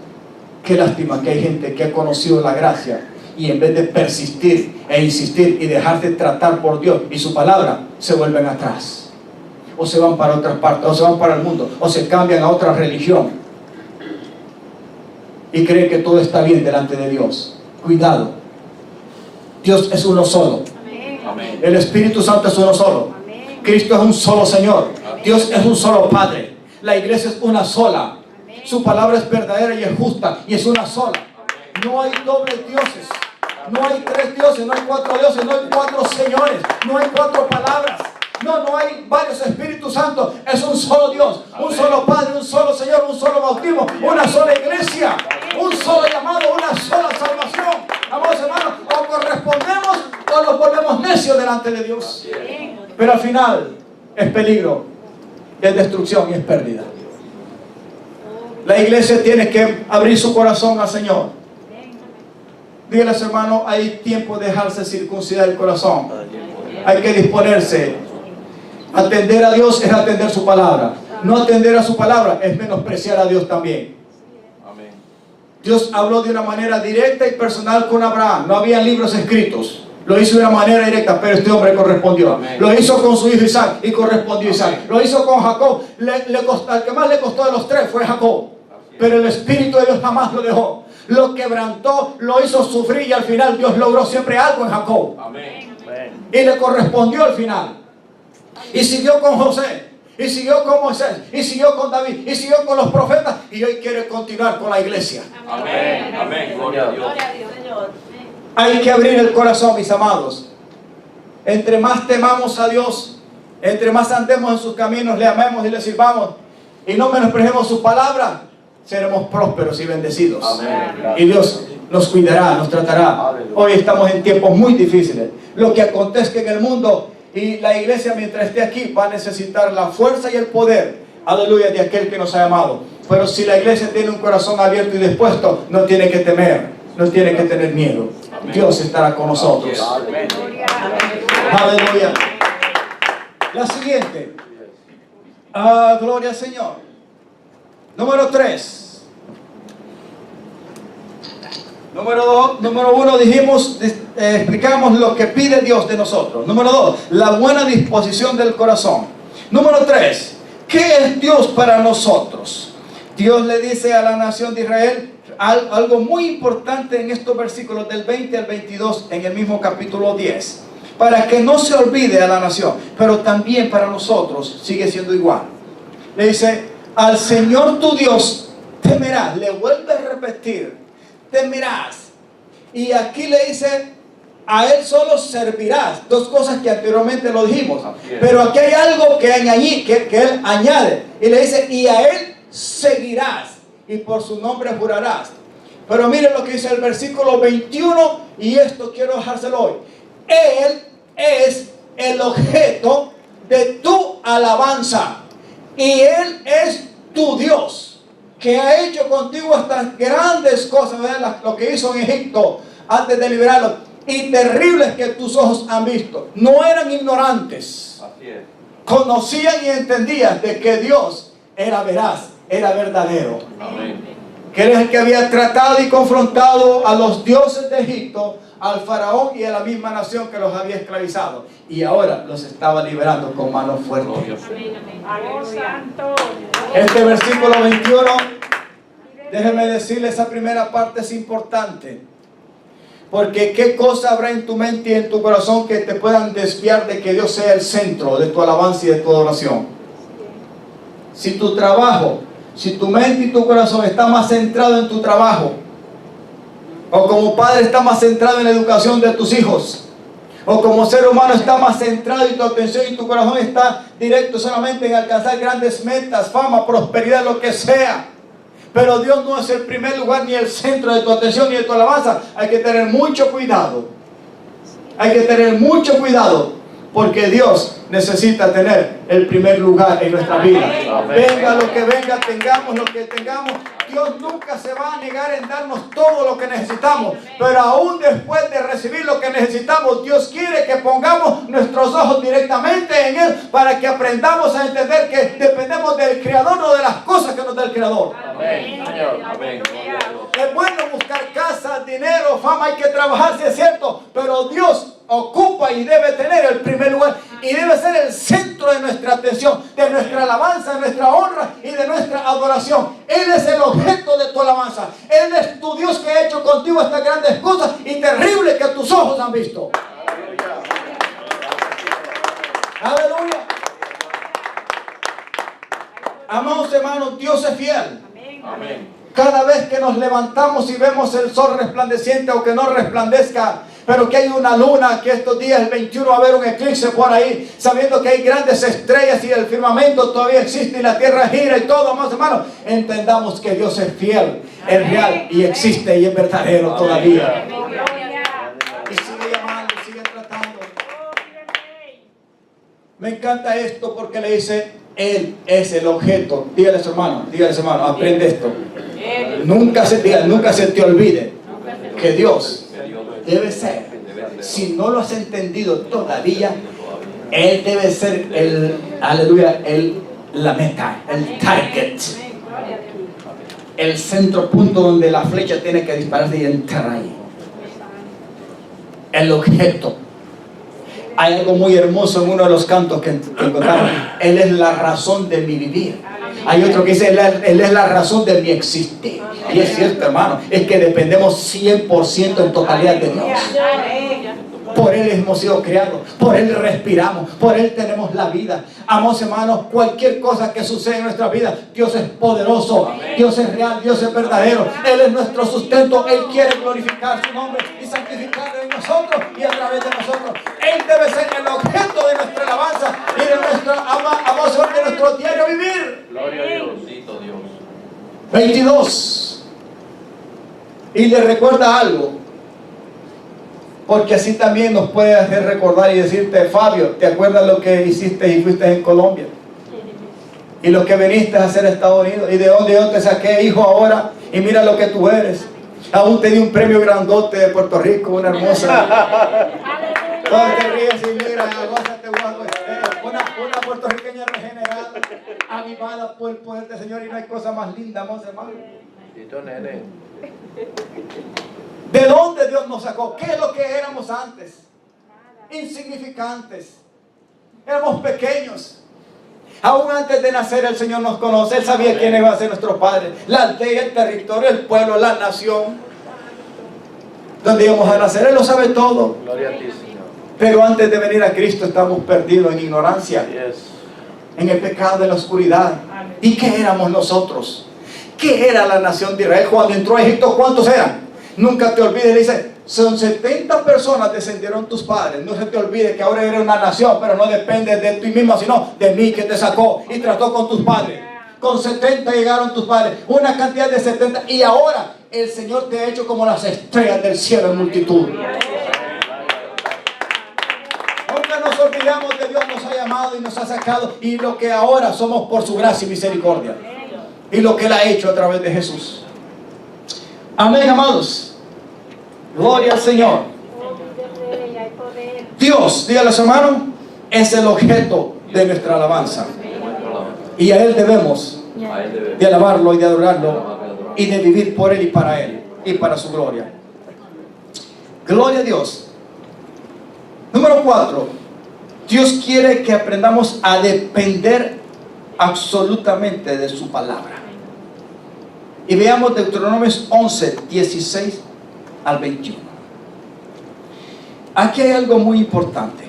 Qué lástima que hay gente que ha conocido la gracia y en vez de persistir e insistir y dejarse tratar por Dios y su palabra, se vuelven atrás. O se van para otras partes, o se van para el mundo, o se cambian a otra religión. Y creen que todo está bien delante de Dios. Cuidado. Dios es uno solo. Amén. El Espíritu Santo es uno solo. Cristo es un solo Señor. Dios es un solo Padre. La iglesia es una sola. Su palabra es verdadera y es justa y es una sola. No hay dobles dioses. No hay tres dioses, no hay cuatro dioses, no hay cuatro señores, no hay cuatro palabras. No hay varios Espíritus Santos. Es un solo Dios, un solo Padre, un solo Señor, un solo bautismo, una sola iglesia, un solo llamado, una sola salvación. Amados hermanos, o correspondemos o nos volvemos necios delante de Dios. Pero al final es peligro, es destrucción y es pérdida. La iglesia tiene que abrir su corazón al Señor. Dígales, hermano, hay tiempo de dejarse circuncidar el corazón. Hay que disponerse. Atender a Dios es atender su palabra. No atender a su palabra es menospreciar a Dios también. Amén. Dios habló de una manera directa y personal con Abraham. No había libros escritos. Lo hizo de una manera directa, pero este hombre correspondió. Amén. Lo hizo con su hijo Isaac y correspondió Isaac. Lo hizo con Jacob. Al que más le costó de los tres fue Jacob. Pero el Espíritu de Dios jamás lo dejó. Lo quebrantó, lo hizo sufrir y al final Dios logró siempre algo en Jacob. Amén. Y le correspondió al final. Y siguió con José, y siguió con Moisés, y siguió con David, y siguió con los profetas, y hoy quiere continuar con la iglesia. Amén. Amén. Gloria a Dios. Hay que abrir el corazón, mis amados. Entre más temamos a Dios, entre más andemos en sus caminos, le amemos y le sirvamos, y no menospreciemos su palabra, seremos prósperos y bendecidos. Amén. Y Dios nos cuidará, nos tratará. Hoy estamos en tiempos muy difíciles. Lo que acontezca en el mundo Y la iglesia, mientras esté aquí, va a necesitar la fuerza y el poder, aleluya, de aquel que nos ha llamado. Pero si la iglesia tiene un corazón abierto y dispuesto, no tiene que temer, no tiene que tener miedo. Dios estará con nosotros. Aleluya. La siguiente. Gloria al Señor. Número 3. Número 1 dijimos, explicamos lo que pide Dios de nosotros. Número 2, la buena disposición del corazón. Número 3, ¿qué es Dios para nosotros? Dios le dice a la nación de Israel algo muy importante en estos versículos del 20 al 22 en el mismo capítulo 10. Para que no se olvide a la nación, pero también para nosotros sigue siendo igual. Le dice, al Señor tu Dios temerás. Le vuelve a repetir, temerás. Y aquí le dice, a Él solo servirás. Dos cosas que anteriormente lo dijimos. Pero aquí hay algo que Él añade. Y le dice, y a Él seguirás. Y por su nombre jurarás. Pero miren lo que dice el versículo 21. Y esto quiero dejárselo hoy. Él es el objeto de tu alabanza. Y Él es tu Dios, que ha hecho contigo estas grandes cosas, ¿verdad? Lo que hizo en Egipto antes de liberarlo, y terribles que tus ojos han visto. No eran ignorantes. Así es. Conocían y entendían de que Dios era veraz, era verdadero. Amén. Que Él es el que había tratado y confrontado a los dioses de Egipto, al faraón y a la misma nación que los había esclavizado. Y ahora los estaba liberando con mano fuerte. Este versículo 21, déjeme decirle, esa primera parte es importante. Porque qué cosa habrá en tu mente y en tu corazón que te puedan desviar de que Dios sea el centro de tu alabanza y de tu adoración. Si tu trabajo, si tu mente y tu corazón está más centrado en tu trabajo, o como padre está más centrado en la educación de tus hijos, o como ser humano está más centrado y tu atención y tu corazón está directo solamente en alcanzar grandes metas, fama, prosperidad, lo que sea, pero Dios no es el primer lugar ni el centro de tu atención ni de tu alabanza, hay que tener mucho cuidado. Hay que tener mucho cuidado, porque Dios necesita tener el primer lugar en nuestra vida. Venga lo que venga, tengamos lo que tengamos, Dios nunca se va a negar en darnos todo lo que necesitamos. Pero aún después de recibir lo que necesitamos, Dios quiere que pongamos nuestros ojos directamente en Él, para que aprendamos a entender que dependemos del Creador, no de las cosas que nos da el Creador. Amén. Amén. Es bueno buscar casa, dinero, fama, hay que trabajar, si es cierto, pero Dios ocupa y debe tener el primer lugar, y debe ser el centro de nuestra atención, de nuestra alabanza, de nuestra honra y de nuestra adoración. Él es el objeto de tu alabanza. Él es tu Dios, que ha hecho contigo estas grandes cosas y terribles que tus ojos han visto. Aleluya. Amados hermanos, Dios es fiel. Amén. Cada vez que nos levantamos y vemos el sol resplandeciente, o que no resplandezca, pero que hay una luna, que estos días, el 21, va a haber un eclipse por ahí, sabiendo que hay grandes estrellas y el firmamento todavía existe y la tierra gira y todo, amados hermanos, entendamos que Dios es fiel, es real y existe y es verdadero todavía. Y sigue llamando, sigue tratando. Me encanta esto porque le dice, Él es el objeto. Dígale a su hermano, aprende esto. Nunca se te olvide que Dios debe ser, si no lo has entendido todavía, Él debe ser la meta, el target, el centro punto donde la flecha tiene que dispararse y entrar ahí. El objeto. Hay algo muy hermoso en uno de los cantos que encontramos. Él es la razón de mi vivir. Hay otro que dice, Él es la razón de mi existir. Y es cierto, hermano, es que dependemos 100% en totalidad de Dios. Por Él hemos sido creados, por Él respiramos, por Él tenemos la vida. Amados hermanos, cualquier cosa que suceda en nuestra vida, Dios es poderoso, Dios es real, Dios es verdadero. Él es nuestro sustento. Él quiere glorificar su nombre y santificarlo en nosotros y a través de nosotros. Él debe ser el objeto de nuestra alabanza y de nuestro diario vivir. Gloria a Dios. Dios. 22. Y le recuerda algo. Porque así también nos puede hacer recordar y decirte, Fabio, ¿te acuerdas lo que hiciste y fuiste en Colombia? Y lo que viniste a hacer en Estados Unidos. Y de dónde yo te saqué, hijo, ahora. Y mira lo que tú eres. Aún te di un premio grandote de Puerto Rico, una hermosa. Todos te ríes y mira, gózate, una puertorriqueña regenerada, avivada por el poder del Señor. Y no hay cosa más linda, más hermano. ¿De dónde Dios nos sacó? ¿Qué es lo que éramos antes? Insignificantes. Éramos pequeños. Aún antes de nacer el Señor nos conoce. Él sabía quién iba a ser nuestro Padre. La aldea, el territorio, el pueblo, la nación. Donde íbamos a nacer. Él lo sabe todo. Gloria a ti, Señor. Pero antes de venir a Cristo estamos perdidos en ignorancia. En el pecado de la oscuridad. ¿Y qué éramos nosotros? ¿Qué era la nación de Israel cuando entró a Egipto? ¿Cuántos eran? Nunca te olvides, dice, son 70 personas descendieron tus padres. No se te olvide que ahora eres una nación, pero no depende de ti mismo, sino de mí que te sacó y trató con tus padres. Con 70 llegaron tus padres, una cantidad de 70, y ahora el Señor te ha hecho como las estrellas del cielo en multitud. Nunca nos olvidamos que Dios nos ha llamado y nos ha sacado, y lo que ahora somos por su gracia y misericordia, y lo que Él ha hecho a través de Jesús. Amén, amados. Gloria al Señor. Dios, dígale a su hermano, es el objeto de nuestra alabanza. Y a Él debemos de alabarlo y de adorarlo y de vivir por Él y para Él y para su gloria. Gloria a Dios. Número 4. Dios quiere que aprendamos a depender absolutamente de su palabra. Y veamos Deuteronomio 11, 16 al 21. Aquí hay algo muy importante.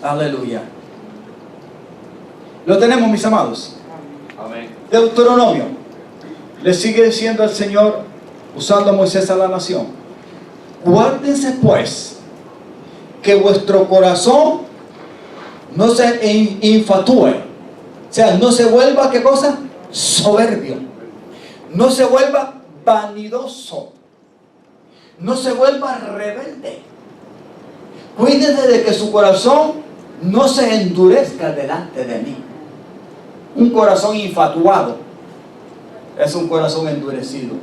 Aleluya. Lo tenemos, mis amados. Amén. Deuteronomio. Le sigue diciendo el Señor, usando a Moisés a la nación: guárdense pues que vuestro corazón no se infatúe. O sea, no se vuelva, ¿qué cosa? Soberbio. No se vuelva vanidoso. No se vuelva rebelde. Cuídese de que su corazón no se endurezca delante de mí. Un corazón infatuado es un corazón endurecido.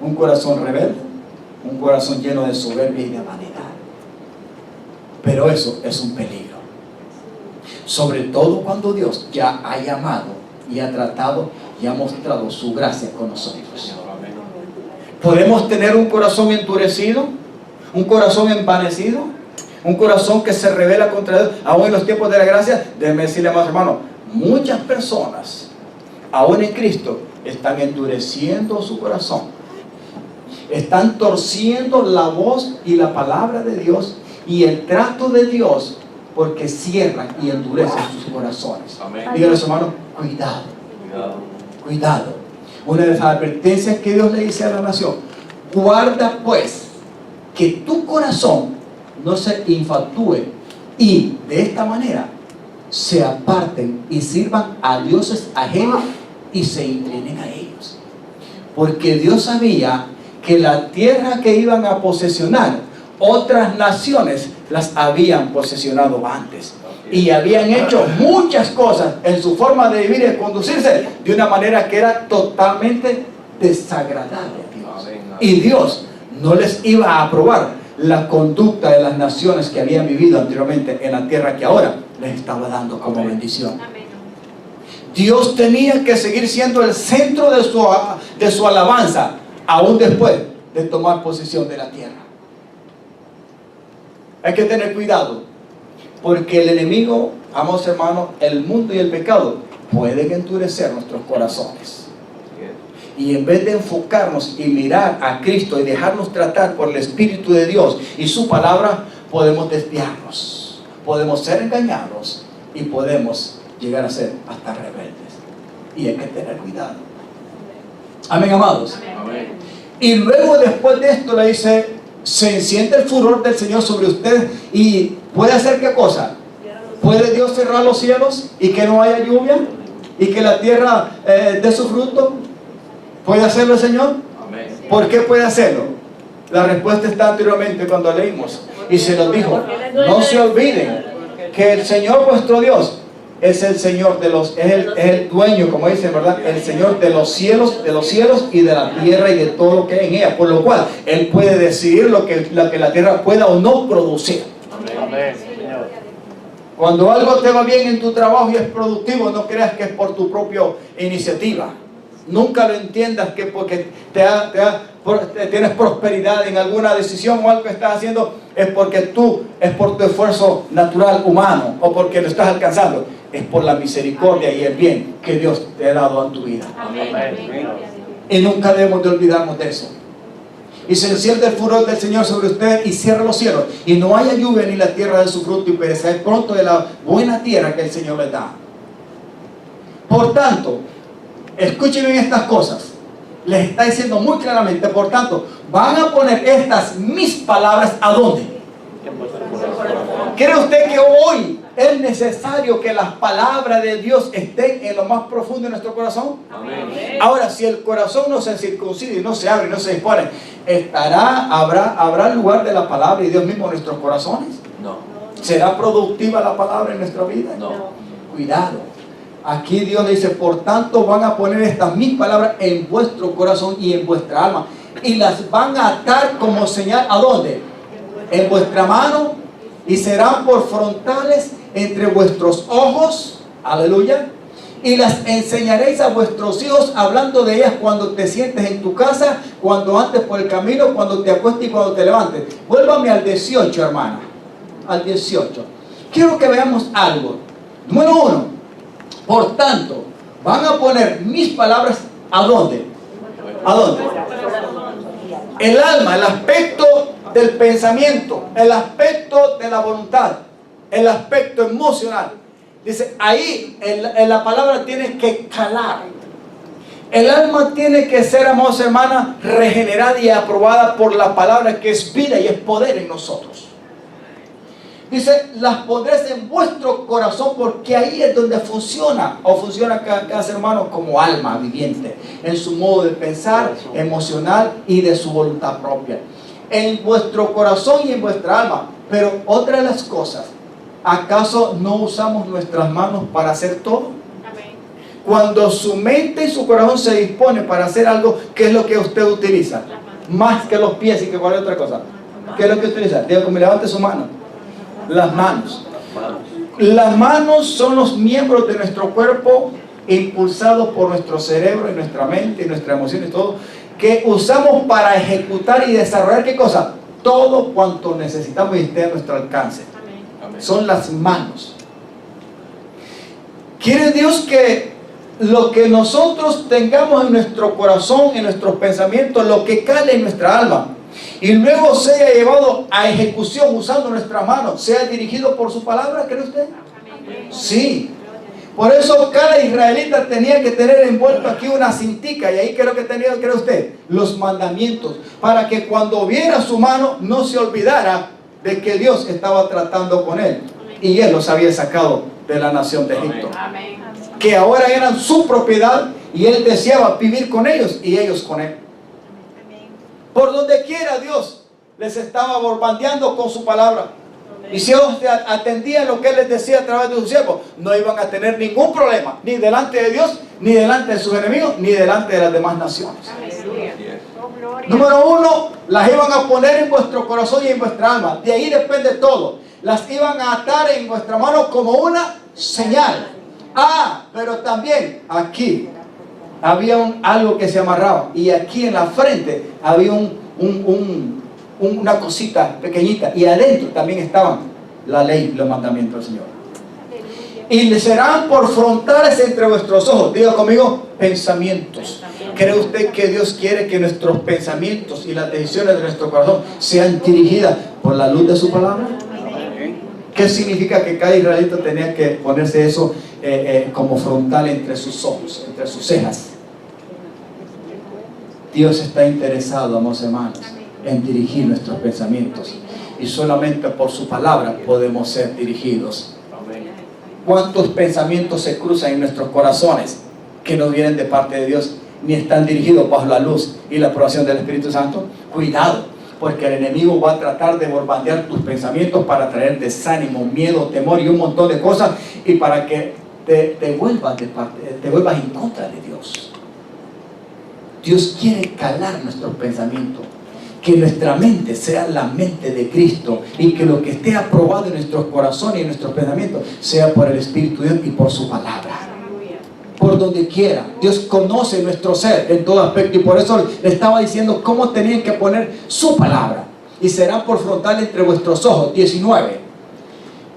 Un corazón rebelde, un corazón lleno de soberbia y de vanidad. Pero eso es un peligro. Sobre todo cuando Dios ya ha llamado y ha tratado y ha mostrado su gracia con nosotros. Podemos tener un corazón endurecido, un corazón envanecido, un corazón que se revela contra Dios, aún en los tiempos de la gracia. Déjeme decirle, más hermano, muchas personas, aún en Cristo, están endureciendo su corazón, están torciendo la voz y la palabra de Dios y el trato de Dios, porque cierran y endurecen sus corazones. Dígale a su hermano, cuidado, cuidado. Una de las advertencias que Dios le dice a la nación: guarda pues que tu corazón no se infatúe y de esta manera se aparten y sirvan a dioses ajenos y se inclinen a ellos. Porque Dios sabía que la tierra que iban a posesionar, otras naciones las habían posesionado antes y habían hecho muchas cosas en su forma de vivir y de conducirse de una manera que era totalmente desagradable a Dios. Y Dios no les iba a aprobar la conducta de las naciones que habían vivido anteriormente en la tierra que ahora les estaba dando como bendición. Dios tenía que seguir siendo el centro de su alabanza, aún después de tomar posesión de la tierra. Hay que tener cuidado, porque el enemigo, amados hermanos, el mundo y el pecado pueden endurecer nuestros corazones. Y en vez de enfocarnos y mirar a Cristo y dejarnos tratar por el Espíritu de Dios y su palabra, podemos desviarnos, podemos ser engañados y podemos llegar a ser hasta rebeldes. Y hay que tener cuidado. Amén, amados. Amén. Y luego, después de esto, le dice: se enciende el furor del Señor sobre ustedes. ¿Y puede hacer qué cosa? ¿Puede Dios cerrar los cielos y que no haya lluvia y que la tierra dé su fruto? ¿Puede hacerlo el Señor? Amén. ¿Por qué puede hacerlo? La respuesta está anteriormente cuando leímos. Y se nos dijo, no se olviden que el Señor vuestro Dios es el Señor de los, es el dueño, como dicen, ¿verdad? El Señor de los cielos y de la tierra y de todo lo que hay en ella. Por lo cual, Él puede decidir lo que la tierra pueda o no producir. Amén. Cuando algo te va bien en tu trabajo y es productivo, no creas que es por tu propia iniciativa. Nunca lo entiendas que porque tienes prosperidad en alguna decisión o algo que estás haciendo, es por tu esfuerzo natural, humano, o porque lo estás alcanzando. Es por la misericordia y el bien que Dios te ha dado en tu vida. Amén. Y nunca debemos de olvidarnos de eso. Y se enciende el furor del Señor sobre usted y cierra los cielos. Y no haya lluvia ni la tierra de su fruto y perecerá pronto de la buena tierra que el Señor les da. Por tanto, escuchen bien estas cosas. Les está diciendo muy claramente, por tanto, van a poner estas mis palabras ¿a dónde? ¿Cree usted que hoy es necesario que las palabras de Dios estén en lo más profundo de nuestro corazón? Amén. Ahora, si el corazón no se circuncide y no se abre y no se dispone, ¿habrá lugar de la palabra y Dios mismo en nuestros corazones? No. ¿Será productiva la palabra en nuestra vida? No. Cuidado. Aquí Dios le dice, por tanto van a poner estas mis palabras en vuestro corazón y en vuestra alma. Y las van a atar como señal, ¿a dónde? En vuestra mano, y serán por frontales entre vuestros ojos. Aleluya. Y las enseñaréis a vuestros hijos, hablando de ellas cuando te sientes en tu casa, cuando andes por el camino, cuando te acuestes y cuando te levantes. Vuélvame al 18, hermano. Al 18. Quiero que veamos algo. Número 1. Por tanto, van a poner mis palabras ¿a dónde? ¿A dónde? El alma, el aspecto del pensamiento, el aspecto de la voluntad, el aspecto emocional. Dice, ahí en la palabra tiene que calar. El alma tiene que ser, amados hermanas, regenerada y aprobada por la palabra que es vida y es poder en nosotros. Dice, las pondréis en vuestro corazón porque ahí es donde funciona cada ser humano como alma viviente, en su modo de pensar, emocional y de su voluntad propia. En vuestro corazón y en vuestra alma. Pero otra de las cosas, ¿acaso no usamos nuestras manos para hacer todo? Amén. Cuando su mente y su corazón se dispone para hacer algo, ¿qué es lo que usted utiliza? Más que los pies y que cualquier otra cosa. ¿Qué es lo que utiliza? Digo, que me levante su mano. Las manos. Las manos son los miembros de nuestro cuerpo impulsados por nuestro cerebro y nuestra mente y nuestra emoción y todo, que usamos para ejecutar y desarrollar ¿qué cosa? Todo cuanto necesitamos y esté a nuestro alcance. Amén. Son las manos. Quiere Dios que lo que nosotros tengamos en nuestro corazón, en nuestros pensamientos, lo que cale en nuestra alma, y luego sea llevado a ejecución usando nuestras manos, sea dirigido por su palabra, ¿cree usted? Amén. Sí. Por eso cada israelita tenía que tener envuelto aquí una cintica, y ahí creo que tenía, ¿cree usted? Los mandamientos, para que cuando viera su mano no se olvidara de que Dios estaba tratando con él, y él los había sacado de la nación de Egipto, Amén. que ahora eran su propiedad, y él deseaba vivir con ellos y ellos con él. Por donde quiera Dios les estaba bombardeando con su palabra. Y si ellos atendían lo que Él les decía a través de sus siervos, no iban a tener ningún problema, ni delante de Dios, ni delante de sus enemigos, ni delante de las demás naciones. Número 1, las iban a poner en vuestro corazón y en vuestra alma. De ahí depende todo. Las iban a atar en vuestra mano como una señal. Pero también aquí había algo que se amarraba, y aquí en la frente había una cosita pequeñita, y adentro también estaban la ley, los mandamientos del Señor. Y le serán por frontales entre vuestros ojos. Diga conmigo, pensamientos. ¿Cree usted que Dios quiere que nuestros pensamientos y las decisiones de nuestro corazón sean dirigidas por la luz de su palabra? ¿Qué significa que cada israelita tenía que ponerse eso como frontal entre sus ojos, entre sus cejas? Dios está interesado, amados hermanos, en dirigir nuestros pensamientos, y solamente por su palabra podemos ser dirigidos. ¿Cuántos pensamientos se cruzan en nuestros corazones que no vienen de parte de Dios, ni están dirigidos bajo la luz y la aprobación del Espíritu Santo? Cuidado, porque el enemigo va a tratar de bombardear tus pensamientos para traer desánimo, miedo, temor y un montón de cosas, y para que te vuelvas en contra de Dios. Dios quiere calar nuestros pensamientos, que nuestra mente sea la mente de Cristo, y que lo que esté aprobado en nuestros corazones y en nuestros pensamientos sea por el Espíritu de Dios y por su palabra. Por donde quiera, Dios conoce nuestro ser en todo aspecto, y por eso le estaba diciendo cómo tenían que poner su palabra. Y será por frontal entre vuestros ojos, 19.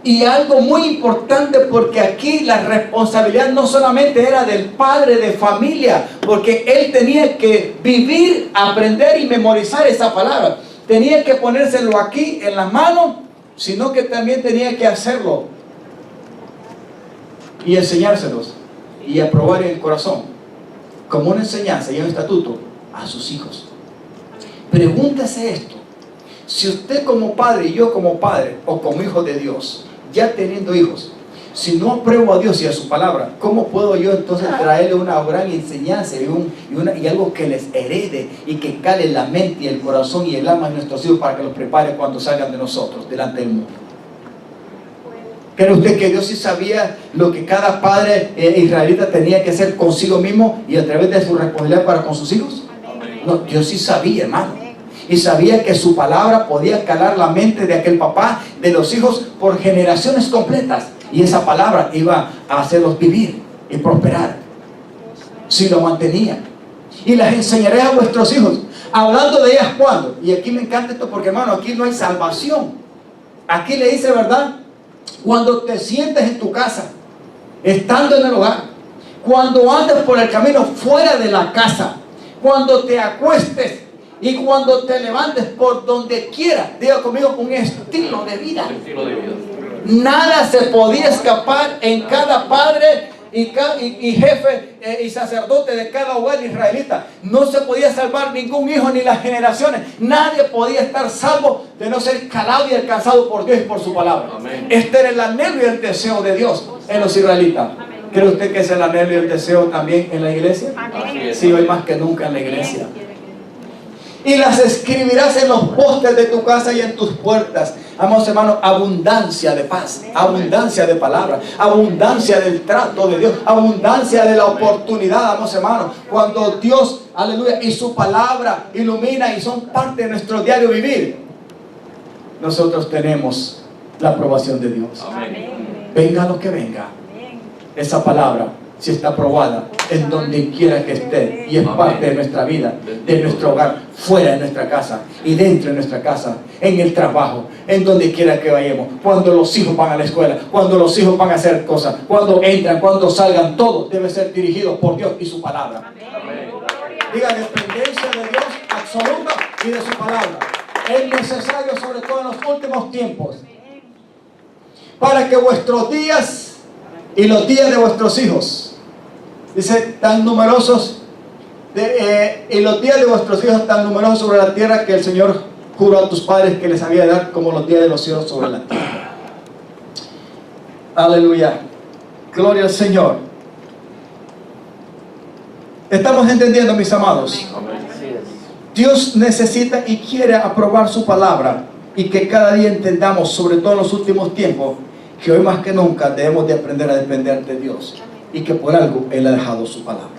Y algo muy importante, porque aquí la responsabilidad no solamente era del padre de familia, porque él tenía que vivir, aprender y memorizar esa palabra. Tenía que ponérselo aquí en la mano, sino que también tenía que hacerlo y enseñárselos y aprobar en el corazón como una enseñanza y un estatuto a sus hijos. Pregúntese esto: si usted como padre y yo como padre o como hijo de Dios, ya teniendo hijos, si no apruebo a Dios y a su palabra, ¿cómo puedo yo entonces traerle una gran enseñanza y algo que les herede y que cale la mente y el corazón y el alma de nuestros hijos para que los prepare cuando salgan de nosotros delante del mundo? ¿Cree usted que Dios sí sabía lo que cada padre israelita tenía que hacer consigo mismo y a través de su responsabilidad para con sus hijos? No, Dios sí sabía, hermano. Y sabía que su palabra podía calar la mente de aquel papá, de los hijos, por generaciones completas. Y esa palabra iba a hacerlos vivir y prosperar, si lo mantenía. Y las enseñaré a vuestros hijos. Hablando de ellas, ¿cuándo? Y aquí me encanta esto, porque, hermano, aquí no hay salvación. Aquí le dice, ¿verdad? Cuando te sientes en tu casa, estando en el hogar, cuando andes por el camino fuera de la casa, cuando te acuestes y cuando te levantes, por donde quiera. Diga conmigo: un estilo de vida. Nada se podía escapar en cada padre y jefe y sacerdote de cada hogar israelita. No se podía salvar ningún hijo ni las generaciones. Nadie podía estar salvo de no ser calado y alcanzado por Dios y por su palabra. Amén. Este era el anhelo y el deseo de Dios en los israelitas. ¿Cree usted que es el anhelo y el deseo también en la iglesia? Amén. Sí, hoy más que nunca en la iglesia. Y las escribirás en los postes de tu casa y en tus puertas. Amados hermanos, abundancia de paz, abundancia de palabra, abundancia del trato de Dios, abundancia de la oportunidad, amados hermanos. Cuando Dios, aleluya, y su palabra ilumina y son parte de nuestro diario vivir, nosotros tenemos la aprobación de Dios. Amén. Venga lo que venga, esa palabra, si está aprobada en donde quiera que esté, y es parte de nuestra vida, de nuestro hogar, fuera de nuestra casa y dentro de nuestra casa, en el trabajo, en donde quiera que vayamos, cuando los hijos van a la escuela, cuando los hijos van a hacer cosas, cuando entran, cuando salgan, todo debe ser dirigido por Dios y su palabra. Amén. Diga: dependencia de Dios absoluta y de su palabra. Es necesario, sobre todo en los últimos tiempos, para que vuestros días y los días de vuestros hijos, dice, tan numerosos, y los días de vuestros hijos tan numerosos sobre la tierra, que el Señor juró a tus padres que les había de dar, como los días de los cielos sobre la tierra. Aleluya. Gloria al Señor. ¿Estamos entendiendo, mis amados? Dios necesita y quiere aprobar su palabra, y que cada día entendamos, sobre todo en los últimos tiempos, que hoy más que nunca debemos de aprender a depender de Dios, y que por algo Él ha dejado su palabra.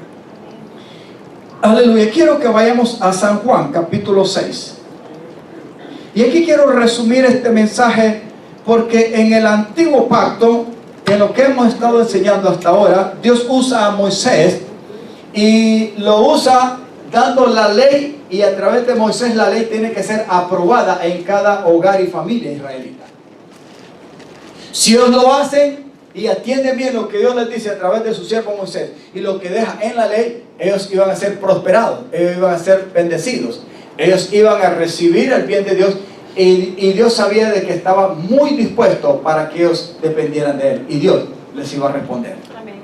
Aleluya. Quiero que vayamos a San Juan capítulo 6. Y aquí quiero resumir este mensaje, porque en el antiguo pacto, en lo que hemos estado enseñando hasta ahora, Dios usa a Moisés, y lo usa dando la ley, y a través de Moisés la ley tiene que ser aprobada en cada hogar y familia israelita. Si ellos lo hacen y atienden bien lo que Dios les dice a través de su siervo Moisés, y lo que deja en la ley, ellos iban a ser prosperados, ellos iban a ser bendecidos, ellos iban a recibir el bien de Dios, y Dios sabía de que estaba muy dispuesto para que ellos dependieran de Él, y Dios les iba a responder. Amén.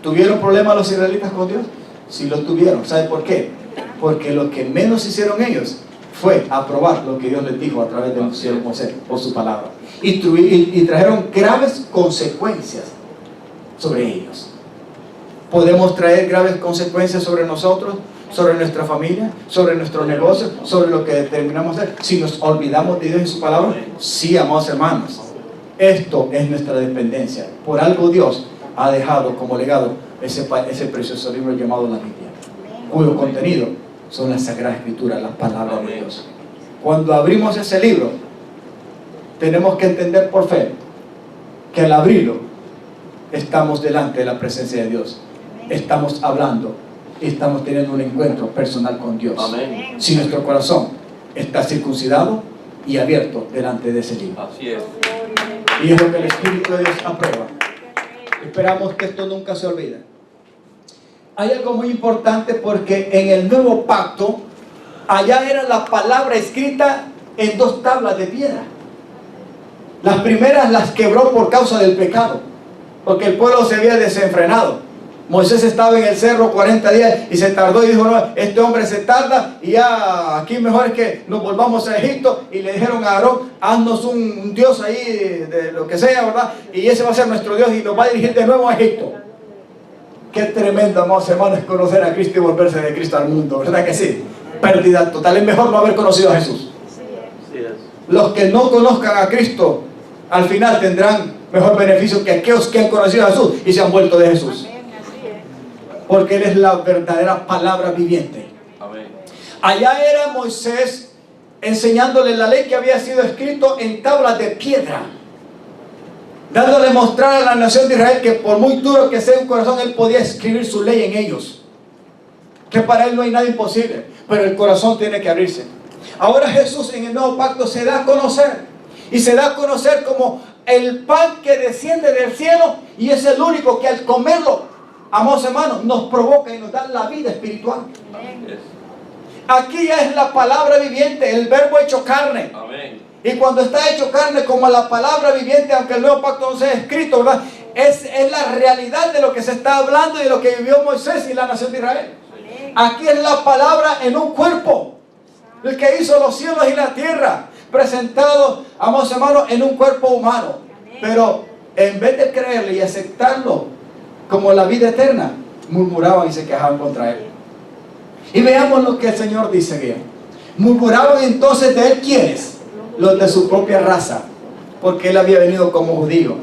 ¿Tuvieron problemas los israelitas con Dios? Sí lo tuvieron. ¿Sabe por qué? Porque lo que menos hicieron ellos fue aprobar lo que Dios les dijo a través del siervo Moisés por su palabra, y trajeron graves consecuencias sobre ellos. ¿Podemos traer graves consecuencias sobre nosotros sobre nuestra familia, sobre nuestro negocio, sobre lo que determinamos hacer. Si nos olvidamos de Dios y su palabra, sí, amados hermanos, esto es nuestra dependencia. Por algo Dios ha dejado como legado ese precioso libro llamado la Biblia, cuyo contenido son las Sagradas Escrituras, las palabras de Dios. Cuando abrimos ese libro, tenemos que entender por fe que al abrirlo estamos delante de la presencia de Dios, estamos hablando y estamos teniendo un encuentro personal con Dios. Amén. Si nuestro corazón está circuncidado y abierto delante de ese libro. Así es. Y es lo que el Espíritu de Dios aprueba. Esperamos que esto nunca se olvide. Hay algo muy importante, porque en el nuevo pacto, allá era la palabra escrita en 2 tablas de piedra. Las primeras las quebró por causa del pecado, porque el pueblo se había desenfrenado. Moisés estaba en el cerro 40 días y se tardó y dijo: no, este hombre se tarda y ya aquí mejor es que nos volvamos a Egipto. Y le dijeron a Aarón: haznos un Dios ahí de lo que sea, ¿verdad? Y ese va a ser nuestro Dios y nos va a dirigir de nuevo a Egipto. Qué tremendo, amados hermanos, conocer a Cristo y volverse de Cristo al mundo, ¿verdad que sí? Pérdida total. Es mejor no haber conocido a Jesús. Los que no conozcan a Cristo al final tendrán mejor beneficio que aquellos que han conocido a Jesús y se han vuelto de Jesús, porque Él es la verdadera palabra viviente. Amén. Allá era Moisés enseñándole la ley que había sido escrito en tablas de piedra, dándole a mostrar a la nación de Israel que por muy duro que sea un corazón, Él podía escribir su ley en ellos, que para Él no hay nada imposible, pero el corazón tiene que abrirse. Ahora Jesús en el nuevo pacto se da a conocer, y se da a conocer como el pan que desciende del cielo, y es el único que al comerlo, amados hermanos, nos provoca y nos da la vida espiritual. Amén. Aquí ya es la palabra viviente, el verbo hecho carne. Amén. Y cuando está hecho carne como la palabra viviente, aunque el nuevo pacto no sea escrito, ¿verdad? Es la realidad de lo que se está hablando y de lo que vivió Moisés y la nación de Israel. Aquí es la palabra en un cuerpo, el que hizo los cielos y la tierra, presentado, amados hermanos, en un cuerpo humano. Pero en vez de creerle y aceptarlo como la vida eterna, murmuraban y se quejaban contra Él. Y veamos lo que el Señor dice bien. Murmuraban entonces de Él, ¿quiénes? Los de su propia raza, porque Él había venido como judío.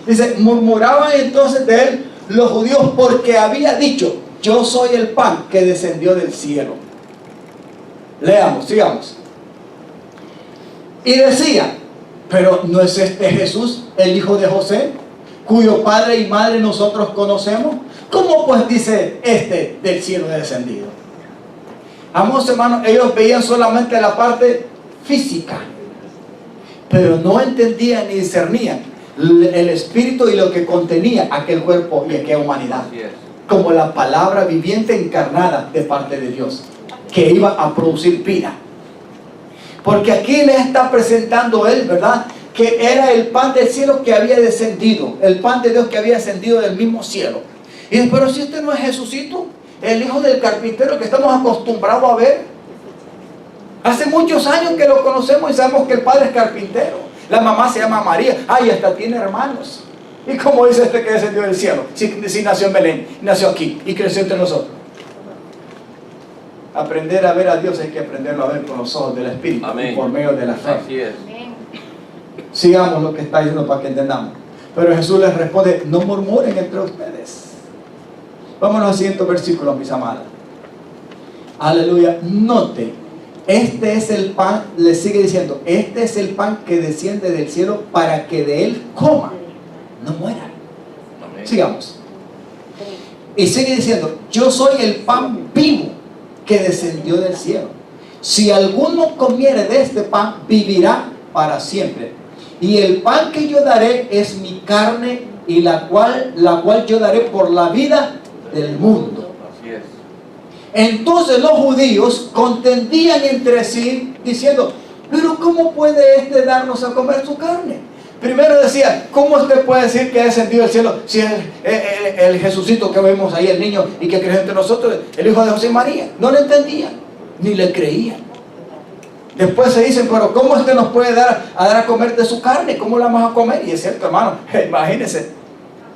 Dice: murmuraban entonces de Él los judíos, porque había dicho: yo soy el pan que descendió del cielo. Leamos, sigamos. Y decía: pero ¿no es este Jesús, el hijo de José, cuyo padre y madre nosotros conocemos? ¿Cómo pues dice este del cielo descendido? Amados hermanos, ellos veían solamente la parte física, pero no entendían ni discernían el espíritu y lo que contenía aquel cuerpo y aquella humanidad, como la palabra viviente encarnada de parte de Dios, que iba a producir vida. Porque aquí le está presentando Él, ¿verdad?, que era el pan del cielo que había descendido, el pan de Dios que había descendido del mismo cielo. Y dice: pero si este no es Jesucito, el hijo del carpintero que estamos acostumbrados a ver. Hace muchos años que lo conocemos y sabemos que el padre es carpintero. La mamá se llama María. Ay, hasta tiene hermanos. ¿Y cómo dice este que descendió del cielo? Si nació en Belén, nació aquí y creció entre nosotros. Aprender a ver a Dios hay que aprenderlo a ver con los ojos del Espíritu. Amén. Y por medio de la fe. Así es. Sigamos lo que está diciendo para que entendamos. Pero Jesús les responde: no murmuren entre ustedes. Vámonos al siguiente versículo, mis amadas. Aleluya. Note, este es el pan, le sigue diciendo: este es el pan que desciende del cielo para que de él coma, no muera. Amén. Sigamos. Y sigue diciendo: yo soy el pan vivo que descendió del cielo. Si alguno comiere de este pan, vivirá para siempre. Y el pan que yo daré es mi carne, y la cual yo daré por la vida del mundo. Así es. Entonces los judíos contendían entre sí, diciendo: pero ¿cómo puede este darnos a comer su carne? Primero decía: ¿cómo usted puede decir que ha descendido del cielo si es el Jesucito que vemos ahí, el niño, y que creció entre nosotros, el hijo de José y María? No le entendían, ni le creían. Después se dicen: pero ¿cómo nos puede dar a comer de su carne? ¿Cómo la vamos a comer? Y es cierto, hermano, imagínense,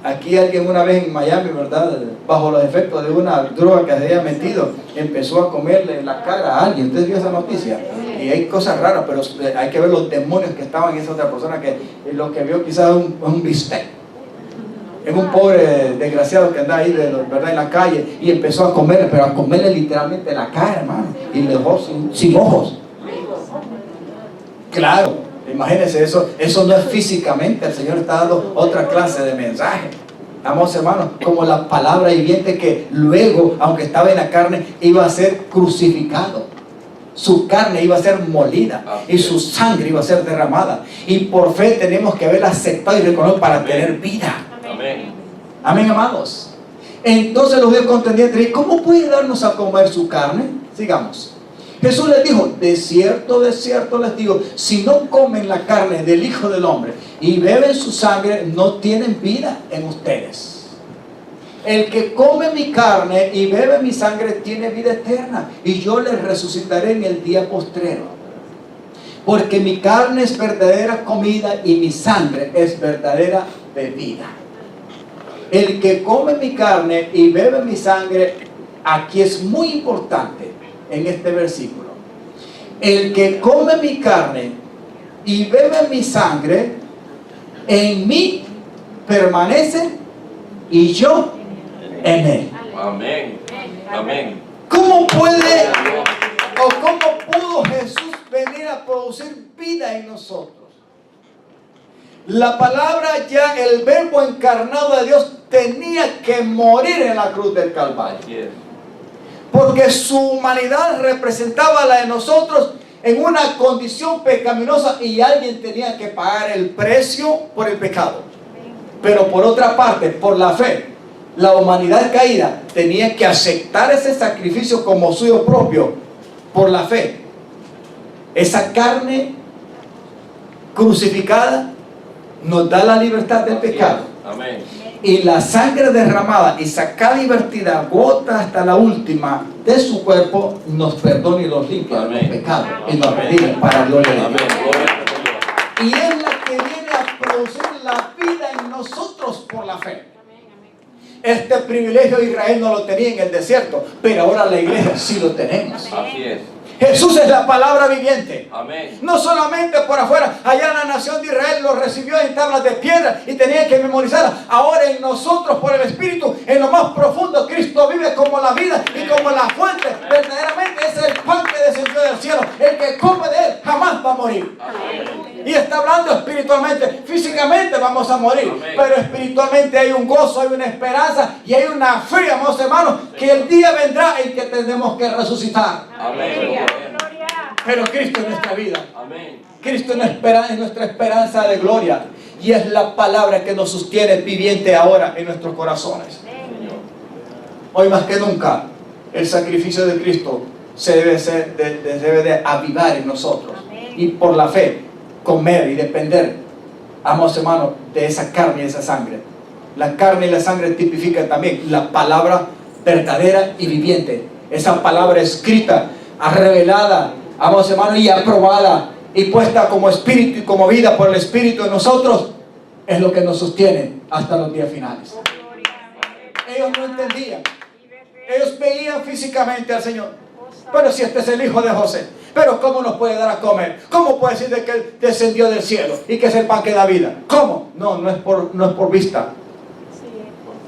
Aquí alguien una vez en Miami, ¿verdad? Bajo los efectos de una droga que se había metido, empezó a comerle la cara a alguien. ¿Usted vio esa noticia? Y hay cosas raras, pero hay que ver los demonios que estaban en esa otra persona, que lo que vio quizás es un bistec. Es un pobre desgraciado que anda ahí, ¿verdad?, en la calle, y empezó a comerle, pero a comerle literalmente la cara, hermano, y le dejó sin ojos. Claro. Imagínense, eso no es físicamente. El Señor está dando otra clase de mensaje. Amados hermanos, como la palabra viviente que luego, aunque estaba en la carne, iba a ser crucificado. Su carne iba a ser molida y su sangre iba a ser derramada. Y por fe tenemos que haberla aceptado y reconocer para tener vida. Amén. Amén, amados. Entonces los judíos contendían, ¿cómo puede darnos a comer su carne? Sigamos. Jesús les dijo, de cierto les digo, si no comen la carne del Hijo del Hombre y beben su sangre, no tienen vida en ustedes. El que come mi carne y bebe mi sangre tiene vida eterna, y yo les resucitaré en el día postrero. Porque mi carne es verdadera comida y mi sangre es verdadera bebida. El que come mi carne y bebe mi sangre, aquí es muy importante en este versículo. El que come mi carne y bebe mi sangre, en mí permanece y yo en él. Amén. Amén. ¿Cómo puede o cómo pudo Jesús venir a producir vida en nosotros? La palabra ya, el verbo encarnado de Dios, tenía que morir en la cruz del Calvario. Porque su humanidad representaba la de nosotros en una condición pecaminosa, y alguien tenía que pagar el precio por el pecado. Pero por otra parte, por la fe, la humanidad caída tenía que aceptar ese sacrificio como suyo propio por la fe. Esa carne crucificada nos da la libertad del pecado. Amén. Y la sangre derramada y sacada y vertida, gota hasta la última de su cuerpo, nos perdona y nos limpia de los pecados y nos redime para gloria de Dios. Y es la que viene a producir la vida en nosotros por la fe. Este privilegio Israel no lo tenía en el desierto, pero ahora la iglesia sí lo tenemos. Así es. Jesús es la palabra viviente. Amén. No solamente por afuera, allá en la nación de Israel lo recibió en tablas de piedra y tenía que memorizarla. Ahora en nosotros, por el Espíritu, en lo más profundo, Cristo vive como la vida y como la fuente. Verdaderamente ese es el pan que descendió del cielo. El que come de él jamás va a morir. Amén. Y está hablando espiritualmente. Físicamente vamos a morir, amén, pero espiritualmente hay un gozo, hay una esperanza y hay una fe, amados hermanos, que el día vendrá en que tendremos que resucitar. Amén. Pero Cristo es nuestra vida. Amén. Cristo es nuestra esperanza de gloria, y es la palabra que nos sostiene viviente ahora en nuestros corazones. Hoy más que nunca el sacrificio de Cristo se debe de avivar en nosotros, y por la fe comer y depender, amados hermanos, de esa carne y esa sangre. La carne y la sangre tipifican también la palabra verdadera y viviente, esa palabra escrita, revelada, amados hermanos, y aprobada y puesta como espíritu y como vida por el Espíritu en nosotros, es lo que nos sostiene hasta los días finales. Ellos no entendían, ellos veían físicamente al Señor, pero si este es el hijo de José, pero ¿cómo nos puede dar a comer? ¿Cómo puede decir de que él descendió del cielo y que es el pan que da vida? ¿Cómo? No es por vista,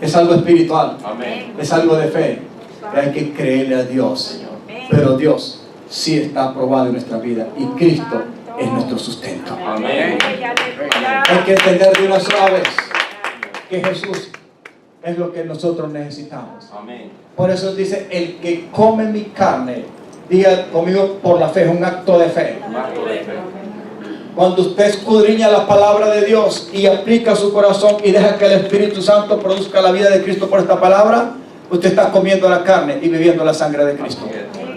es algo espiritual. Amén. Es algo de fe. Hay que creerle a Dios, pero Dios sí está aprobado en nuestra vida y Cristo es nuestro sustento. Amén. Hay que entender de una sola vez que Jesús es lo que nosotros necesitamos. Amén. Por eso dice, el que come mi carne, diga conmigo, por la fe, es un acto de fe. Un acto de fe. Cuando usted escudriña la palabra de Dios y aplica su corazón y deja que el Espíritu Santo produzca la vida de Cristo por esta palabra, usted está comiendo la carne y bebiendo la sangre de Cristo.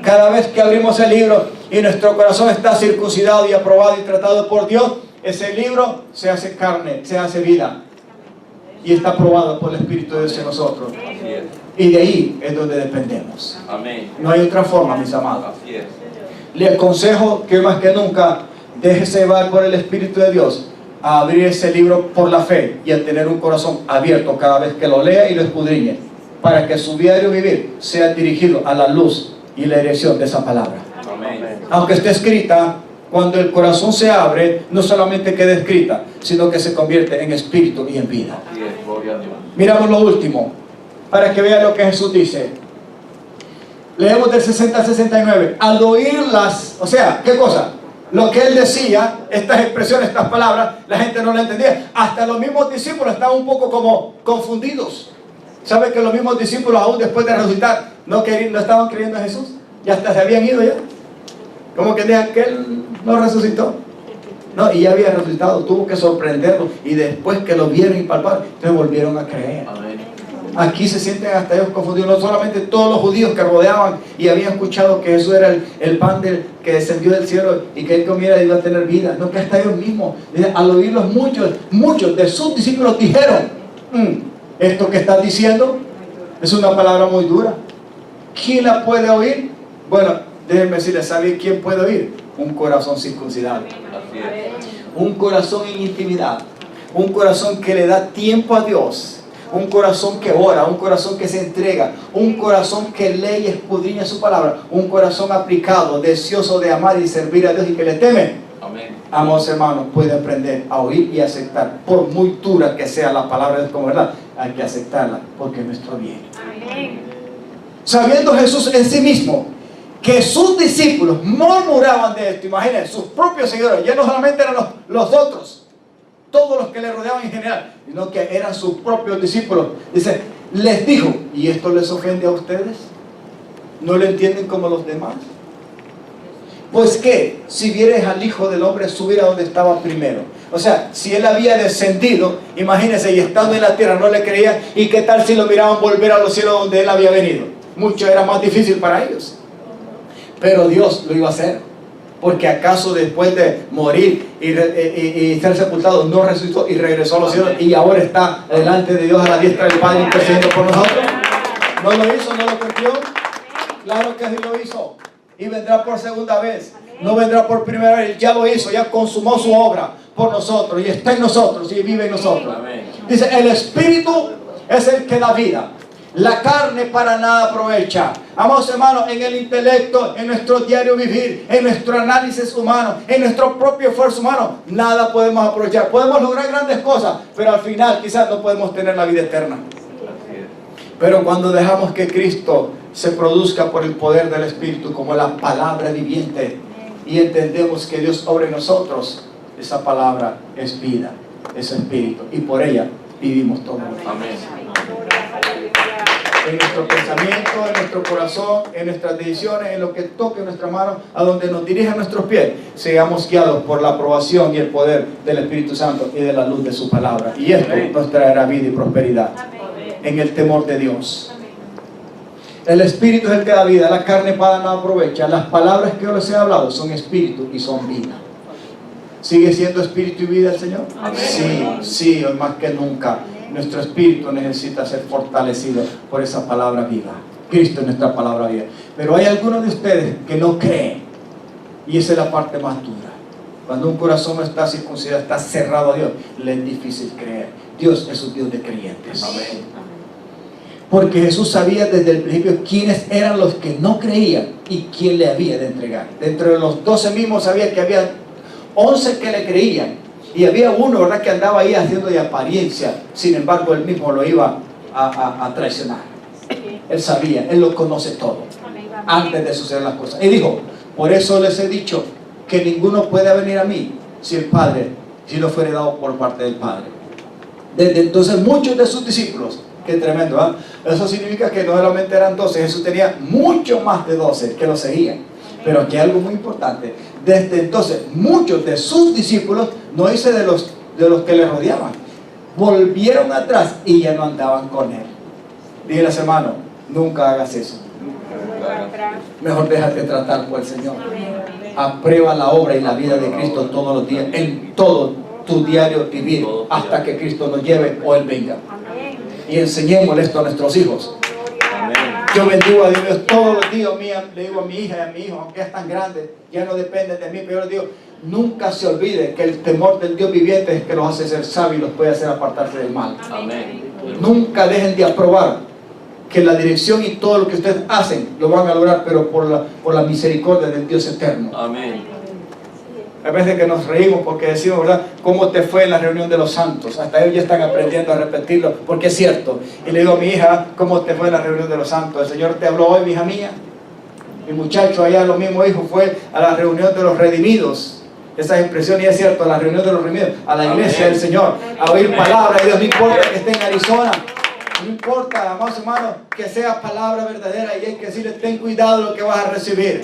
Cada vez que abrimos el libro y nuestro corazón está circuncidado y aprobado y tratado por Dios, ese libro se hace carne, se hace vida y está aprobado por el Espíritu de Dios en nosotros. Así es. Y de ahí es donde dependemos. Amén. No hay otra forma, mis amados. Así es. Le aconsejo que más que nunca déjese llevar por el Espíritu de Dios a abrir ese libro por la fe y a tener un corazón abierto cada vez que lo lea y lo escudriñe, para que su diario vivir sea dirigido a la luz y la dirección de esa palabra. Amén. Aunque esté escrita, cuando el corazón se abre, no solamente queda escrita, sino que se convierte en espíritu y en vida. Así es, gloria a Dios. Miramos lo último, para que vean lo que Jesús dice. Leemos del 60 al 69. Al oírlas, o sea, ¿qué cosa? Lo que él decía, estas expresiones, estas palabras, la gente no la entendía. Hasta los mismos discípulos estaban un poco como confundidos. ¿Sabe que los mismos discípulos, aún después de resucitar, no estaban creyendo en Jesús? Y hasta se habían ido ya. Como que digan que él no resucitó. No, y ya había resucitado, tuvo que sorprenderlos. Y después que lo vieron y palparon, entonces volvieron a creer. Amén. Aquí se sienten hasta ellos confundidos. No solamente todos los judíos que rodeaban y habían escuchado que Jesús era el pan que descendió del cielo y que él comiera y iba a tener vida. No, que hasta ellos mismos, al oírlos muchos de sus discípulos dijeron: esto que estás diciendo es una palabra muy dura. ¿Quién la puede oír? Bueno, déjenme decirles, ¿sabe quién puede oír? Un corazón circuncidado. Así es. Un corazón en intimidad. Un corazón que le da tiempo a Dios. Un corazón que ora, un corazón que se entrega, un corazón que lee y escudriña su palabra, un corazón aplicado, deseoso de amar y servir a Dios y que le teme. Amén. Amados hermanos, puede aprender a oír y aceptar, por muy dura que sea la palabra de Dios como verdad, hay que aceptarla porque es nuestro bien. Amén. Sabiendo Jesús en sí mismo que sus discípulos murmuraban de esto, imaginen, sus propios seguidores, ya no solamente eran los otros, todos los que le rodeaban en general, sino que eran sus propios discípulos. Dice, les dijo: ¿y esto les ofende a ustedes? ¿No lo entienden como los demás? Pues que si vieres al Hijo del Hombre subir a donde estaba primero. O sea, si él había descendido, imagínense, y estando en la tierra no le creía, y qué tal si lo miraban volver a los cielos donde él había venido. Mucho era más difícil para ellos. Pero Dios lo iba a hacer. Porque acaso después de morir y ser sepultado no resucitó y regresó a los cielos y ahora está delante de Dios a la diestra del Padre intercediendo por nosotros. ¿No lo hizo? ¿No lo cumplió? Claro que sí lo hizo. Y vendrá por segunda vez. No vendrá por primera vez. Ya lo hizo, ya consumó su obra por nosotros y está en nosotros y vive en nosotros. Amén. Dice, el Espíritu es el que da vida. La carne para nada aprovecha. Amados hermanos, en el intelecto, en nuestro diario vivir, en nuestro análisis humano, en nuestro propio esfuerzo humano, nada podemos aprovechar. Podemos lograr grandes cosas, pero al final quizás no podemos tener la vida eterna. Así es. Pero cuando dejamos que Cristo se produzca por el poder del Espíritu como la palabra viviente y entendemos que Dios obra en nosotros, esa palabra es vida, es Espíritu, y por ella vivimos todos los días. Amén. En nuestro pensamiento, en nuestro corazón, en nuestras decisiones, en lo que toque nuestra mano, a donde nos dirijan nuestros pies, seamos guiados por la aprobación y el poder del Espíritu Santo y de la luz de su palabra. Y esto nos traerá vida y prosperidad en el temor de Dios. El Espíritu es el que da vida, la carne para nada aprovecha. Las palabras que yo les he hablado son espíritu y son vida. ¿Sigue siendo espíritu y vida el Señor? Amén. Sí, hoy más que nunca. Nuestro espíritu necesita ser fortalecido por esa palabra viva. Cristo es nuestra palabra viva. Pero hay algunos de ustedes que no creen. Y esa es la parte más dura. Cuando un corazón no está circuncidado, está cerrado a Dios, le es difícil creer. Dios es un Dios de creyentes. Amén. Porque Jesús sabía desde el principio quiénes eran los que no creían y quién le había de entregar. Dentro de los 12 mismos sabía que había 11 que le creían. Y había uno, ¿verdad?, que andaba ahí haciendo de apariencia. Sin embargo, él mismo lo iba a traicionar. Él sabía, él lo conoce todo antes de suceder las cosas. Y dijo: por eso les he dicho que ninguno puede venir a mí si no fuere dado por parte del Padre. Desde entonces muchos de sus discípulos, qué tremendo, ¿eh? Eso significa que no solamente eran 12, Jesús tenía mucho más de 12 que lo seguían. Pero aquí hay algo muy importante. Desde entonces muchos de sus discípulos, no hice de los que le rodeaban, volvieron atrás y ya no andaban con él. Dile, hermano, nunca hagas eso. Mejor déjate tratar por el Señor. Aprueba la obra y la vida de Cristo todos los días, en todo tu diario vivir, hasta que Cristo nos lleve o Él venga. Y enseñémosle esto a nuestros hijos. Amén. Yo bendigo a Dios todos los días. Le digo a mi hija y a mi hijo, aunque ya están grandes, ya no dependen de mí, pero yo les digo: nunca se olvide que el temor del Dios viviente es que los hace ser sabios y los puede hacer apartarse del mal. Amén. Nunca dejen de aprobar que la dirección y todo lo que ustedes hacen lo van a lograr, pero por la misericordia del Dios eterno. Amén. A veces que nos reímos porque decimos, ¿verdad?, ¿cómo te fue en la reunión de los santos? Hasta ellos ya están aprendiendo a repetirlo, porque es cierto. Y le digo a mi hija, ¿cómo te fue en la reunión de los santos? El Señor te habló hoy, mi hija mía. Mi muchacho allá, lo mismo dijo, fue a la reunión de los redimidos. Esas expresiones, y es cierto, a la reunión de los redimidos, a la iglesia del Señor, a oír palabra de Dios. No importa que esté en Arizona, no importa, amados hermanos, que sea palabra verdadera, y hay que decirle, ten cuidado de lo que vas a recibir.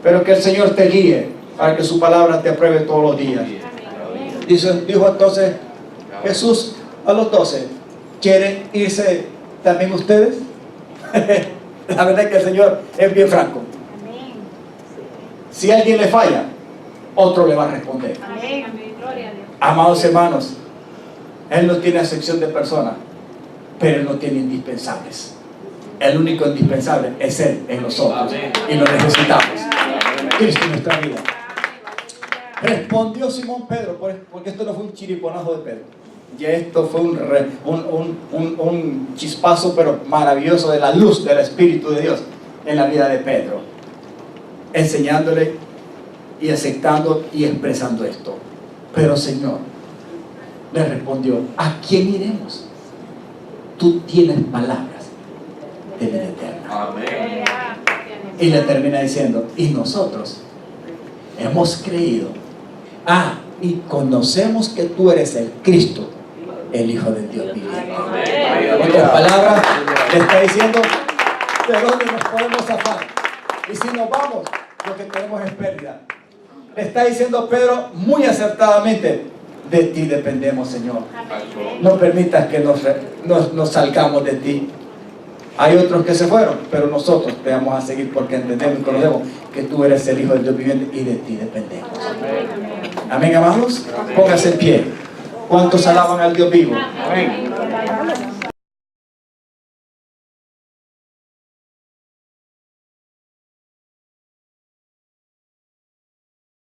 Pero que el Señor te guíe para que su palabra te apruebe todos los días. Dijo entonces Jesús a los 12, ¿quieren irse también ustedes? La verdad es que el Señor es bien franco. Si alguien le falla, otro le va a responder. Amados hermanos, Él no tiene acepción de personas, pero Él no tiene indispensables. El único indispensable es Él en nosotros. Y lo necesitamos. Cristo en nuestra vida. Respondió Simón Pedro, porque esto no fue un chiriponazo de Pedro. Ya esto fue un chispazo, pero maravilloso, de la luz del Espíritu de Dios en la vida de Pedro, enseñándole y aceptando y expresando esto. Pero Señor, le respondió, ¿a quién iremos? Tú tienes palabras de vida eterna. Amén. Y le termina diciendo, y nosotros hemos creído, y conocemos que tú eres el Cristo, el Hijo del Dios viviente. En otras palabras, le está diciendo, ¿de dónde nos podemos zafar? Y si nos vamos, lo que tenemos es pérdida. Le está diciendo Pedro muy acertadamente, de ti dependemos, Señor. No permitas que nos salgamos de ti. Hay otros que se fueron, pero nosotros te vamos a seguir porque entendemos y conocemos que tú eres el Hijo del Dios viviente y de ti dependemos. Amén, amados. Póngase en pie. ¿Cuántos alaban al Dios vivo? Amén.